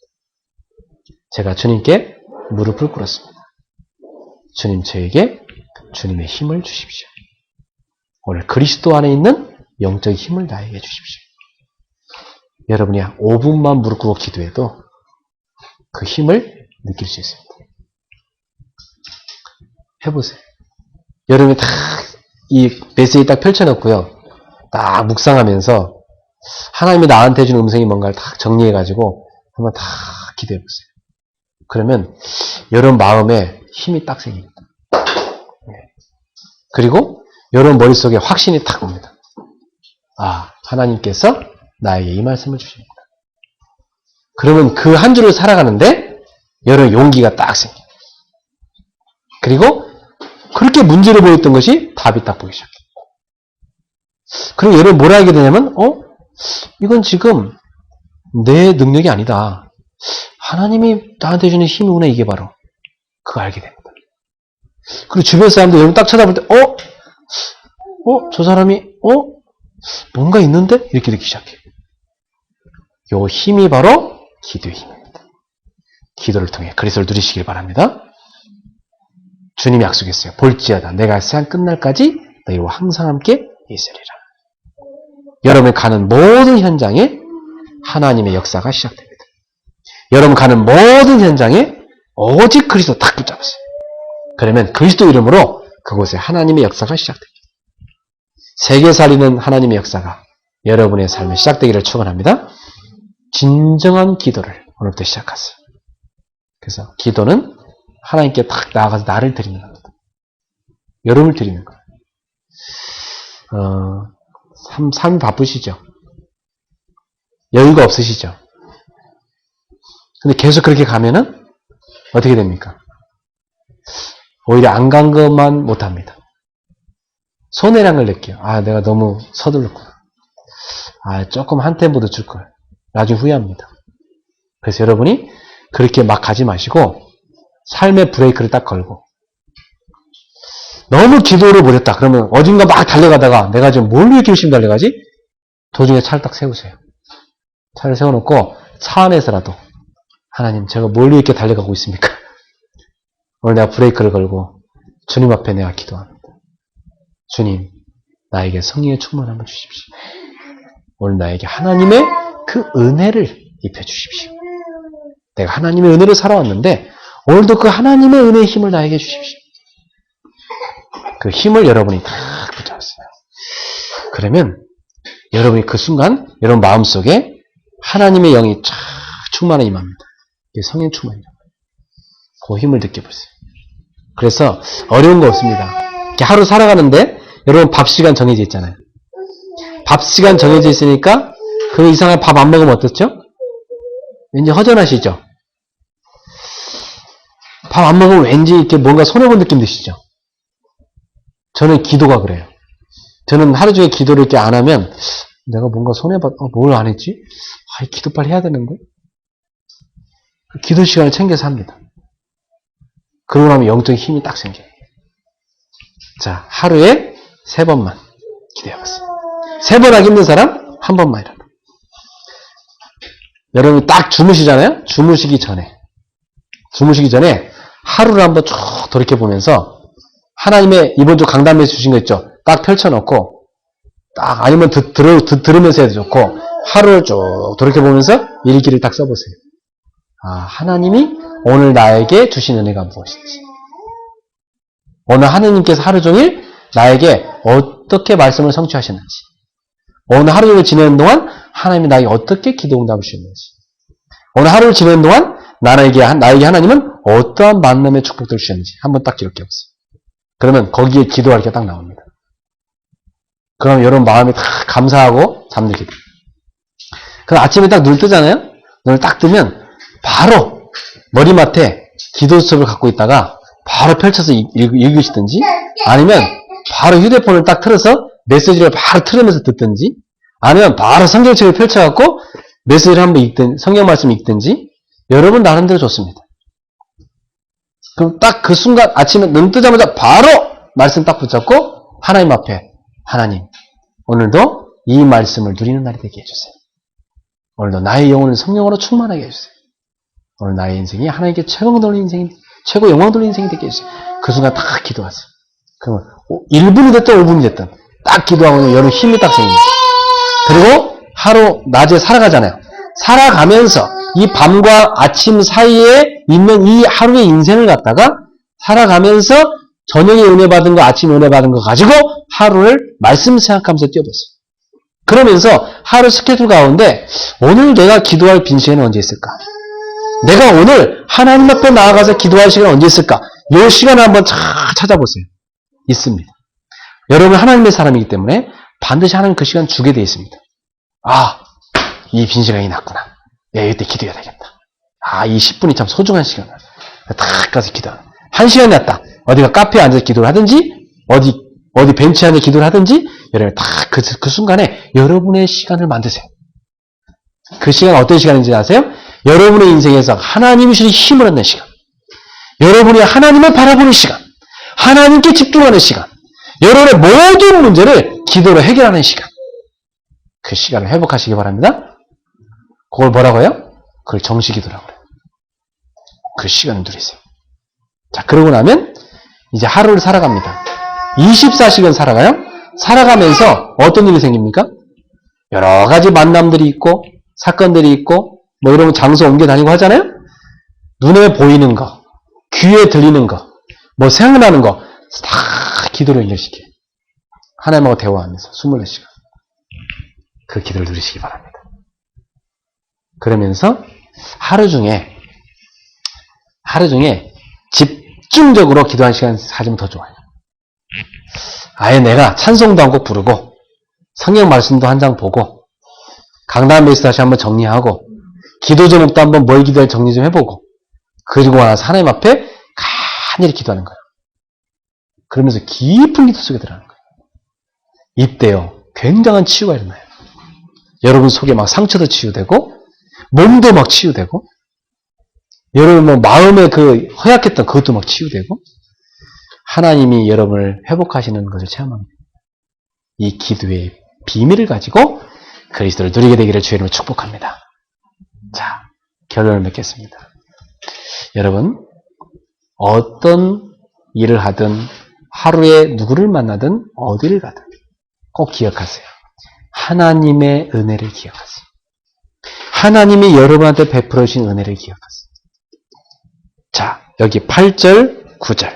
제가 주님께 무릎을 꿇었습니다. 주님, 저에게 주님의 힘을 주십시오. 오늘 그리스도 안에 있는 영적 힘을 나에게 주십시오. 여러분이 5분만 무릎 꿇고 기도해도 그 힘을 느낄 수 있습니다. 해보세요. 여러분이 이 메시지 딱 펼쳐놓고요. 딱 묵상하면서 하나님이 나한테 준 음성이 뭔가를 딱 정리해가지고 한번 다 기도해보세요. 그러면 여러분 마음에 힘이 딱 생깁니다. 그리고 여러분 머릿속에 확신이 딱 옵니다. 하나님께서 나에게 이 말씀을 주십니다. 그러면 그 한 주를 살아가는데 여러분 용기가 딱 생깁니다. 그리고 그렇게 문제를 보였던 것이 답이 딱 보이기 시작해요. 그럼 여러분 뭐라 하게 되냐면, 이건 지금 내 능력이 아니다. 하나님이 나한테 주는 힘이구나, 이게 바로. 그거 알게 됩니다. 그리고 주변 사람들 여러분 딱 쳐다볼 때, 저 사람이, 뭔가 있는데? 이렇게 듣기 시작해요. 요 힘이 바로 기도의 힘입니다. 기도를 통해 그리스도를 누리시길 바랍니다. 주님이 약속했어요. 볼지어다 내가 세상 끝날까지 너희와 항상 함께 있으리라. 여러분 가는 모든 현장에 하나님의 역사가 시작됩니다. 여러분 가는 모든 현장에 오직 그리스도 딱 붙잡으세요. 그러면 그리스도 이름으로 그곳에 하나님의 역사가 시작됩니다. 세계 살리는 하나님의 역사가 여러분의 삶에 시작되기를 축원합니다. 진정한 기도를 오늘부터 시작하세요. 그래서 기도는 하나님께 딱 나아가서 나를 드리는 겁니다. 여러분을 드리는 거예요. 삶이 바쁘시죠? 여유가 없으시죠? 근데 계속 그렇게 가면은 어떻게 됩니까? 오히려 안 간 것만 못합니다. 손해란 걸 느껴요. 내가 너무 서둘렀구나. 조금 한 템포 더 줄 걸. 나중에 후회합니다. 그래서 여러분이 그렇게 막 가지 마시고 삶의 브레이크를 딱 걸고 너무 기도를 못했다. 그러면 어딘가 막 달려가다가 내가 지금 뭘로 이렇게 열심히 달려가지? 도중에 차를 딱 세우세요. 차를 세워놓고 차 안에서라도 하나님 제가 뭘로 이렇게 달려가고 있습니까? 오늘 내가 브레이크를 걸고 주님 앞에 내가 기도합니다. 주님 나에게 성령의 충만함을 주십시오. 오늘 나에게 하나님의 그 은혜를 입혀주십시오. 내가 하나님의 은혜로 살아왔는데 오늘도 그 하나님의 은혜의 힘을 나에게 주십시오. 그 힘을 여러분이 딱 붙잡았어요. 그러면 여러분이 그 순간 여러분 마음속에 하나님의 영이 쫙 충만히 임합니다. 이게 성령 충만이라고. 그 힘을 느껴보세요. 그래서 어려운 거 없습니다. 이렇게 하루 살아가는데 여러분 밥 시간 정해져 있잖아요. 밥 시간 정해져 있으니까 그 이상한 밥 안 먹으면 어떻죠? 왠지 허전하시죠? 밥 안 먹으면 왠지 이렇게 뭔가 손해본 느낌 드시죠? 저는 기도가 그래요. 저는 하루 종일 기도를 이렇게 안 하면 내가 뭔가 손해봤, 뭘 안 했지? 기도 빨리 해야 되는데? 기도 시간을 챙겨서 합니다. 그러고 나면 영적인 힘이 딱 생겨요. 자, 하루에 3번만 기도해봤어요. 3번 하기 힘든 사람? 1번만이라도. 여러분이 딱 주무시잖아요? 주무시기 전에 하루를 한번 쭉 돌이켜보면서 하나님의 이번 주 강단에서 주신 거 있죠? 딱 펼쳐놓고 딱 아니면 들으면서 해도 좋고 하루를 쭉 돌이켜보면서 일기를 딱 써보세요. 하나님이 오늘 나에게 주신 은혜가 무엇인지, 오늘 하나님께서 하루 종일 나에게 어떻게 말씀을 성취하셨는지, 오늘 하루 종일 지내는 동안 하나님이 나에게 어떻게 기도 응답을 주셨는지, 오늘 하루를 지내는 동안 나에게 하나님은 어떠한 만남의 축복들을 주셨는지 한번 딱 기록해보세요. 그러면 거기에 기도할 게 딱 나옵니다. 그럼 여러분 마음이 다 감사하고 잠들게 돼요. 그럼 아침에 딱 눈 뜨잖아요? 눈을 딱 뜨면 바로 머리맡에 기도 수업을 갖고 있다가 바로 펼쳐서 읽으시든지 아니면 바로 휴대폰을 딱 틀어서 메시지를 바로 틀으면서 듣든지 아니면 바로 성경책을 펼쳐갖고 메시지를 한번 읽든 성경 말씀 읽든지 여러분 나름대로 좋습니다. 그럼 딱 그 순간 아침에 눈 뜨자마자 바로 말씀 딱 붙잡고 하나님 앞에 하나님 오늘도 이 말씀을 누리는 날이 되게 해주세요. 오늘도 나의 영혼을 성령으로 충만하게 해주세요. 오늘 나의 인생이 하나님께 최고 돌리는 인생이 최고 영광 돌리는 인생이 되게 해주세요. 그 순간 딱 기도하세요. 그러면 1분이 됐든 5분이 됐든 딱 기도하면 여러분 힘이 딱 생깁니다. 그리고 하루 낮에 살아가잖아요. 살아가면서 이 밤과 아침 사이에 있는 이 하루의 인생을 갖다가 살아가면서 저녁에 은혜 받은 거, 아침에 은혜 받은 거 가지고 하루를 말씀 생각하면서 뛰어보세요. 그러면서 하루 스케줄 가운데 오늘 내가 기도할 빈 시간은 언제 있을까? 내가 오늘 하나님 앞에 나아가서 기도할 시간은 언제 있을까? 이 시간을 한번 찾아보세요. 있습니다. 여러분 하나님의 사람이기 때문에 반드시 하나님 그 시간 주게 되어 있습니다. 이 빈 시간이 났구나. 내가 이때 기도해야 되겠다. 이 10분이 참 소중한 시간이다. 딱 가서 기도하는. 1시간이 났다. 어디가 카페에 앉아서 기도를 하든지, 어디 벤치에 앉아서 기도를 하든지, 여러분 다 그 순간에 여러분의 시간을 만드세요. 그 시간은 어떤 시간인지 아세요? 여러분의 인생에서 하나님이 주신 힘을 얻는 시간. 여러분이 하나님을 바라보는 시간. 하나님께 집중하는 시간. 여러분의 모든 문제를 기도로 해결하는 시간. 그 시간을 회복하시기 바랍니다. 그걸 뭐라고요? 그걸 정식기도라고 그래요. 그 시간을 누리세요. 자, 그러고 나면 이제 하루를 살아갑니다. 24시간 살아가요? 살아가면서 어떤 일이 생깁니까? 여러 가지 만남들이 있고 사건들이 있고 뭐 이런 장소 옮겨 다니고 하잖아요? 눈에 보이는 거, 귀에 들리는 거, 뭐 생각나는 거 다 기도로 연결시켜요. 하나님하고 대화하면서 24시간. 그 기도를 누리시기 바랍니다. 그러면서 하루 중에 집중적으로 기도하는 시간 가지면 더 좋아요. 아예 내가 찬송도 한 곡 부르고 성경 말씀도 한 장 보고 강단 베이스 다시 한번 정리하고 기도 제목도 한번 뭘 기도할 정리 좀 해보고 그리고 나서 하나님 앞에 간절히 기도하는 거예요. 그러면서 깊은 기도 속에 들어가는 거예요. 이때요 굉장한 치유가 일어나요. 여러분 속에 막 상처도 치유되고 몸도 막 치유되고 여러분 뭐 마음에 그 허약했던 그것도 막 치유되고 하나님이 여러분을 회복하시는 것을 체험합니다. 이 기도의 비밀을 가지고 그리스도를 누리게 되기를 주의 이름으로 축복합니다. 자, 결론을 맺겠습니다. 여러분 어떤 일을 하든 하루에 누구를 만나든 어디를 가든 꼭 기억하세요. 하나님의 은혜를 기억하세요. 하나님이 여러분한테 베풀어 주신 은혜를 기억하세요. 자, 여기 8절, 9절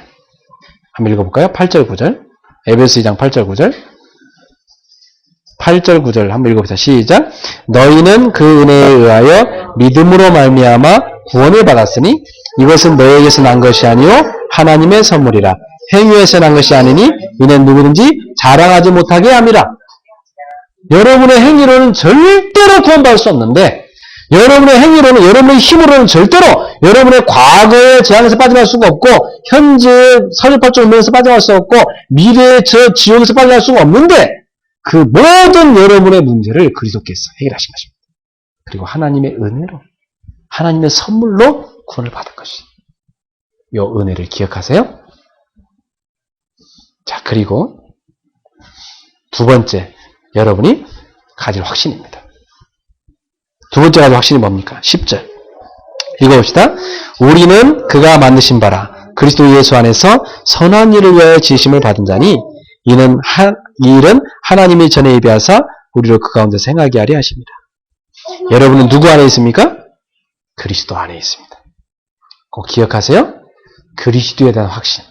한번 읽어볼까요? 8절, 9절 에베소 2장 8절, 9절 8절, 9절 한번 읽어보자. 시작. 너희는 그 은혜에 의하여 믿음으로 말미암아 구원을 받았으니 이것은 너희에게서 난 것이 아니요 하나님의 선물이라. 행위에서 난 것이 아니니 이는 누구든지 자랑하지 못하게 함이라. 여러분의 행위로는 절대로 구원받을 수 없는데 여러분의 행위로는 여러분의 힘으로는 절대로 여러분의 과거의 재앙에서 빠져나갈 수가 없고 현재 사주팔자 운명에서 빠져나갈 수 없고 미래의 저 지옥에서 빠져나갈 수가 없는데 그 모든 여러분의 문제를 그리스도께서 해결하신 것입니다. 그리고 하나님의 은혜로 하나님의 선물로 구원을 받은 것이 이 은혜를 기억하세요. 자, 그리고 두 번째 여러분이 가질 확신입니다. 두 번째 가질 확신이 뭡니까? 10절 읽어봅시다. 우리는 그가 만드신 바라 그리스도 예수 안에서 선한 일을 위하여 지으심을 받은 자니 이 일은 하나님이 전에 예비하사 우리로 그 가운데 행하게 하려 하십니다. 여러분은 누구 안에 있습니까? 그리스도 안에 있습니다. 꼭 기억하세요. 그리스도에 대한 확신.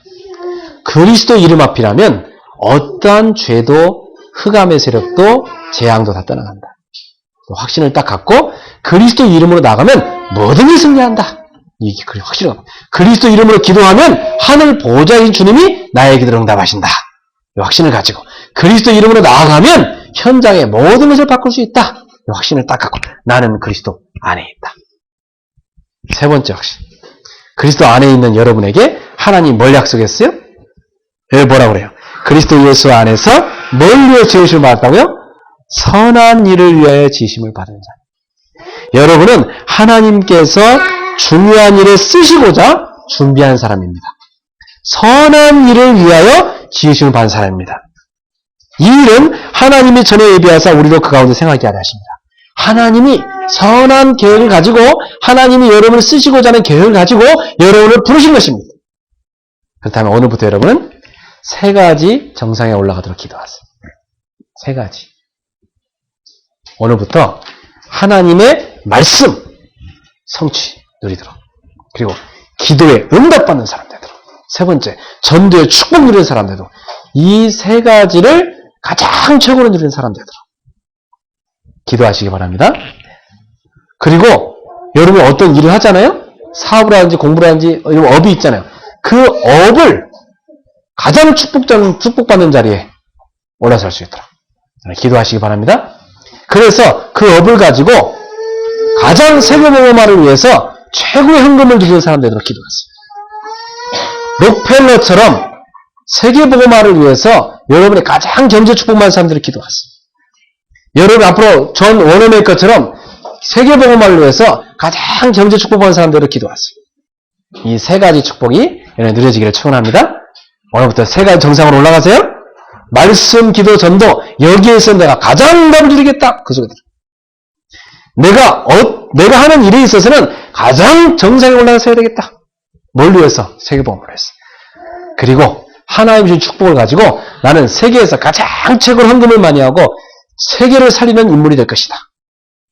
그리스도 이름 앞이라면 어떠한 죄도 흑암의 세력도 재앙도 다 떠나간다. 확신을 딱 갖고 그리스도 이름으로 나가면 뭐든지 승리한다. 이게 확신을 갖고 그리스도 이름으로 기도하면 하늘 보호자이신 주님이 나의 기도를 응답하신다. 이 확신을 가지고 그리스도 이름으로 나아가면 현장의 모든 것을 바꿀 수 있다. 이 확신을 딱 갖고 나는 그리스도 안에 있다. 세 번째 확신. 그리스도 안에 있는 여러분에게 하나님 뭘 약속했어요? 왜 뭐라고 그래요? 그리스도 예수 안에서 뭘 위해 지으심을 받았다고요? 선한 일을 위하여 지으심을 받은 자. 여러분은 하나님께서 중요한 일을 쓰시고자 준비한 사람입니다. 선한 일을 위하여 지으심을 받은 사람입니다. 이 일은 하나님이 전에 예비하사 우리도 그 가운데 생활하게 하려 하십니다. 하나님이 선한 계획을 가지고 하나님이 여러분을 쓰시고자 하는 계획을 가지고 여러분을 부르신 것입니다. 그렇다면 오늘부터 여러분은 세 가지 정상에 올라가도록 기도하세요. 세 가지. 오늘부터 하나님의 말씀 성취 누리도록 그리고 기도에 응답받는 사람 되도록 세 번째 전도에 축복 누리는 사람 되도록 이 세 가지를 가장 최고로 누리는 사람 되도록 기도하시기 바랍니다. 그리고 여러분 어떤 일을 하잖아요. 사업을 하든지 공부를 하든지 이런 업이 있잖아요. 그 업을 가장 축복받는 자리에 올라설 수 있도록 기도하시기 바랍니다. 그래서 그 업을 가지고 가장 세계복음화를 위해서 최고의 헌금을 드리는 사람 되도록 기도하세요. 록펠러처럼 세계복음화를 위해서 여러분의 가장 경제 축복만 사람들이 기도하세요. 여러분 앞으로 존 워너메이커처럼 세계복음화를 위해서 가장 경제 축복받은 사람들을 기도하세요. 이 세 가지 축복이 여러분 누려지기를 축원합니다. 오늘부터 세 가지 정상으로 올라가세요. 말씀, 기도, 전도 여기에서 내가 가장 답을 드리겠다. 그 소리 들어. 내가 하는 일에 있어서는 가장 정상에 올라가서 해야 되겠다. 뭘 위해서? 세계복음을 위해서. 그리고 하나님 주신 축복을 가지고 나는 세계에서 가장 최고로 헌금을 많이 하고 세계를 살리는 인물이 될 것이다.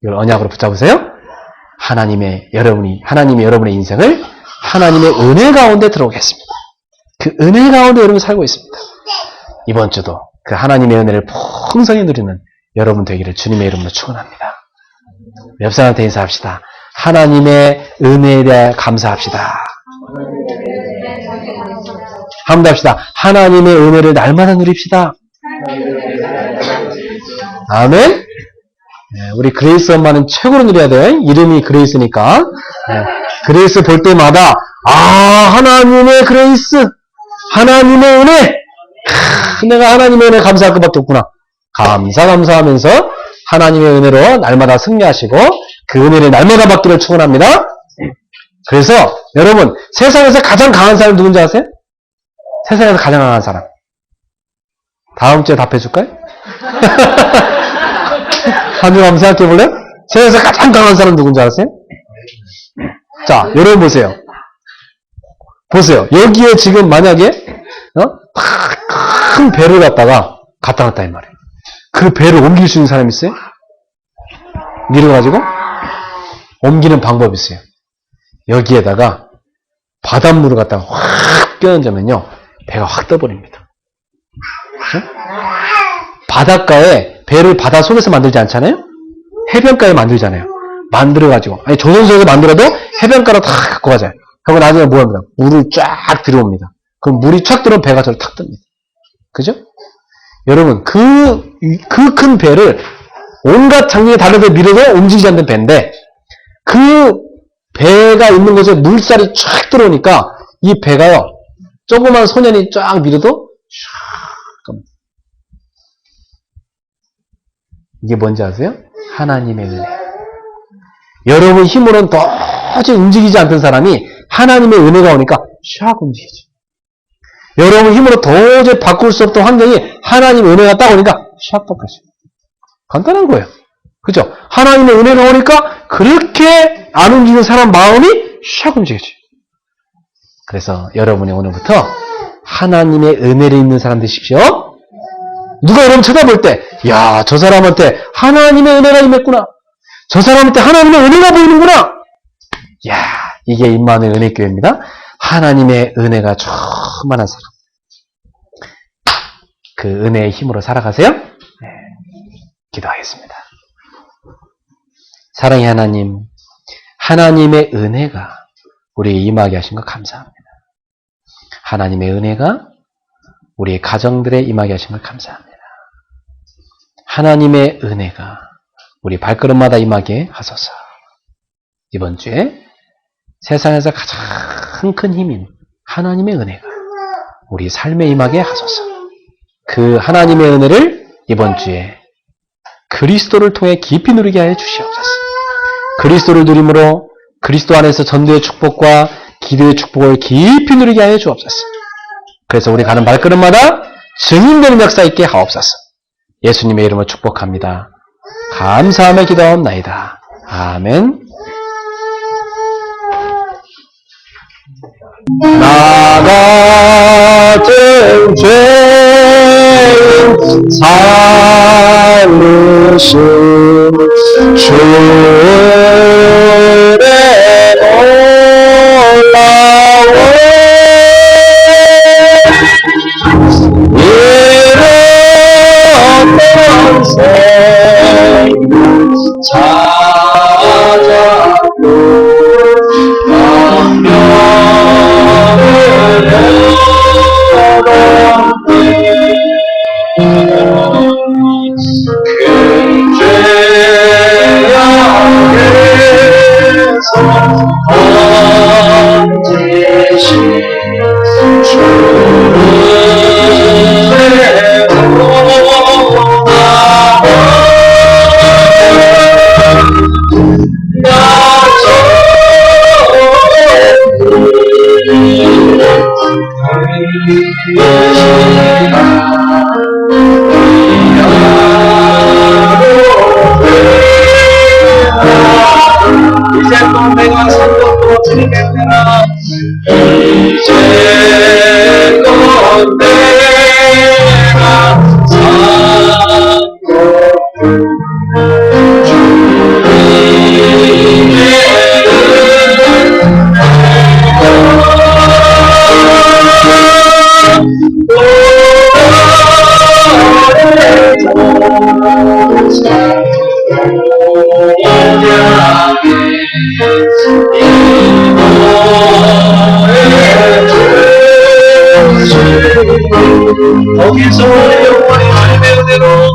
이걸 언약으로 붙잡으세요. 하나님의 여러분의 인생을 하나님의 은혜 가운데 들어오겠습니다. 그 은혜 가운데 여러분 살고 있습니다. 이번 주도 그 하나님의 은혜를 풍성히 누리는 여러분 되기를 주님의 이름으로 축원합니다. 옆 사람한테 인사합시다. 하나님의 은혜에 대해 감사합시다. 한번 합시다. 하나님의 은혜를 날마다 누립시다. 아멘. 우리 그레이스 엄마는 최고로 누려야 돼요. 이름이 그레이스니까. 그레이스 볼 때마다 하나님의 그레이스, 하나님의 은혜. 내가 하나님의 은혜 감사할 것밖에 없구나. 감사하면서 하나님의 은혜로 날마다 승리하시고 그 은혜를 날마다 받기를 축원합니다. 그래서 여러분 세상에서 가장 강한 사람 누군지 아세요? 세상에서 가장 강한 사람. 다음 주에 답해줄까요? 한 주 한번 생각해 볼래요? 세상에서 가장 강한 사람 누군지 아세요? 자, 여러분 보세요. 여기에 지금 만약에 큰 배를 갖다 놨다 이 말이에요. 그 배를 옮길 수 있는 사람이 있어요? 밀어가지고 옮기는 방법이 있어요. 여기에다가 바닷물을 갖다가 확 끼얹으면요 배가 확 떠버립니다. 그렇죠? 바닷가에 배를 바다 속에서 만들지 않잖아요? 해변가에 만들잖아요. 만들어가지고 조선소에서 만들어도 해변가로 다 갖고 가잖아요. 그러면 나중에 뭐 합니다? 물을 쫙 들어옵니다. 그럼 물이 쫙 들어오면 배가 저를 탁 뜹니다. 그죠? 여러분 그 큰 배를 온갖 장면에 달려서 밀어도 움직이지 않는 배인데 그 배가 있는 곳에 물살이 쫙 들어오니까 이 배가요 조그만 소년이 쫙 밀어도 쫙 갑니다. 이게 뭔지 아세요? 하나님의 은혜. 여러분 힘으로는 도저히 움직이지 않던 사람이 하나님의 은혜가 오니까 샥 움직이죠. 여러분 힘으로 도저히 바꿀 수 없던 환경이 하나님의 은혜가 딱 오니까 샥 바뀌어요. 간단한 거예요. 그죠? 하나님의 은혜가 오니까 그렇게 안 움직이는 사람 마음이 샥 움직여져요. 그래서 여러분이 오늘부터 하나님의 은혜를 입는 사람 되십시오. 누가 여러분 쳐다볼 때, 야, 저 사람한테 하나님의 은혜가 임했구나. 저 사람한테 하나님의 은혜가 보이는구나. 야, 이게 임마누엘 은혜교회입니다. 하나님의 은혜가 충만한 사람. 그 은혜의 힘으로 살아가세요. 네, 기도하겠습니다. 사랑의 하나님, 하나님의 은혜가 우리에게 임하게 하신 것 감사합니다. 하나님의 은혜가 우리의 가정들에 임하게 하신 것 감사합니다. 하나님의 은혜가 우리 발걸음마다 임하게 하소서. 이번 주에 세상에서 가장 큰 힘인 하나님의 은혜가 우리 삶에 임하게 하소서. 그 하나님의 은혜를 이번 주에 그리스도를 통해 깊이 누리게 하여 주시옵소서. 그리스도를 누림으로 그리스도 안에서 전도의 축복과 기도의 축복을 깊이 누리게 하여 주옵소서. 그래서 우리 가는 발걸음마다 증인되는 역사 있게 하옵소서. 예수님의 이름으로 축복합니다. 감사하며 기도하옵나이다. 아멘. 나 같은 죄인 살리신 주의 놀라운 이런 생명 찾았고 큰 죄악에서 건지신 거기서 영원히 주님의 은혜로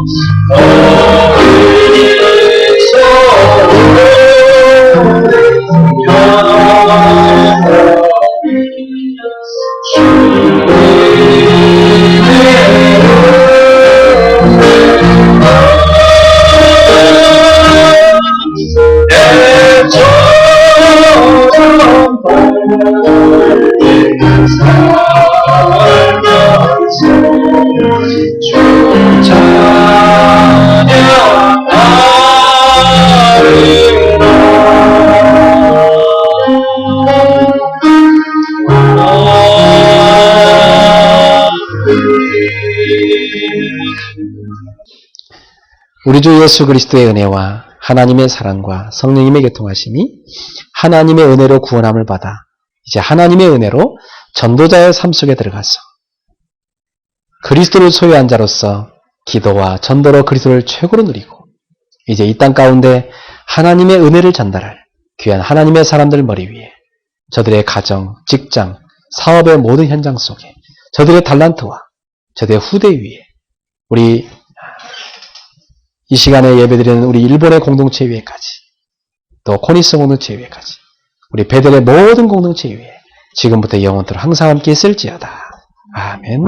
우리 주 예수 그리스도의 은혜와 하나님의 사랑과 성령님의 교통하심이 하나님의 은혜로 구원함을 받아 이제 하나님의 은혜로 전도자의 삶 속에 들어가서 그리스도를 소유한 자로서 기도와 전도로 그리스도를 최고로 누리고 이제 이 땅 가운데 하나님의 은혜를 전달할 귀한 하나님의 사람들 머리 위에 저들의 가정, 직장, 사업의 모든 현장 속에 저들의 달란트와 저들의 후대 위에 우리 이 시간에 예배드리는 우리 일본의 공동체 위에까지 또 코니스 공동체 위에까지 우리 베델의 모든 공동체 위에 지금부터 영원토록 항상 함께 있을지어다. 아멘.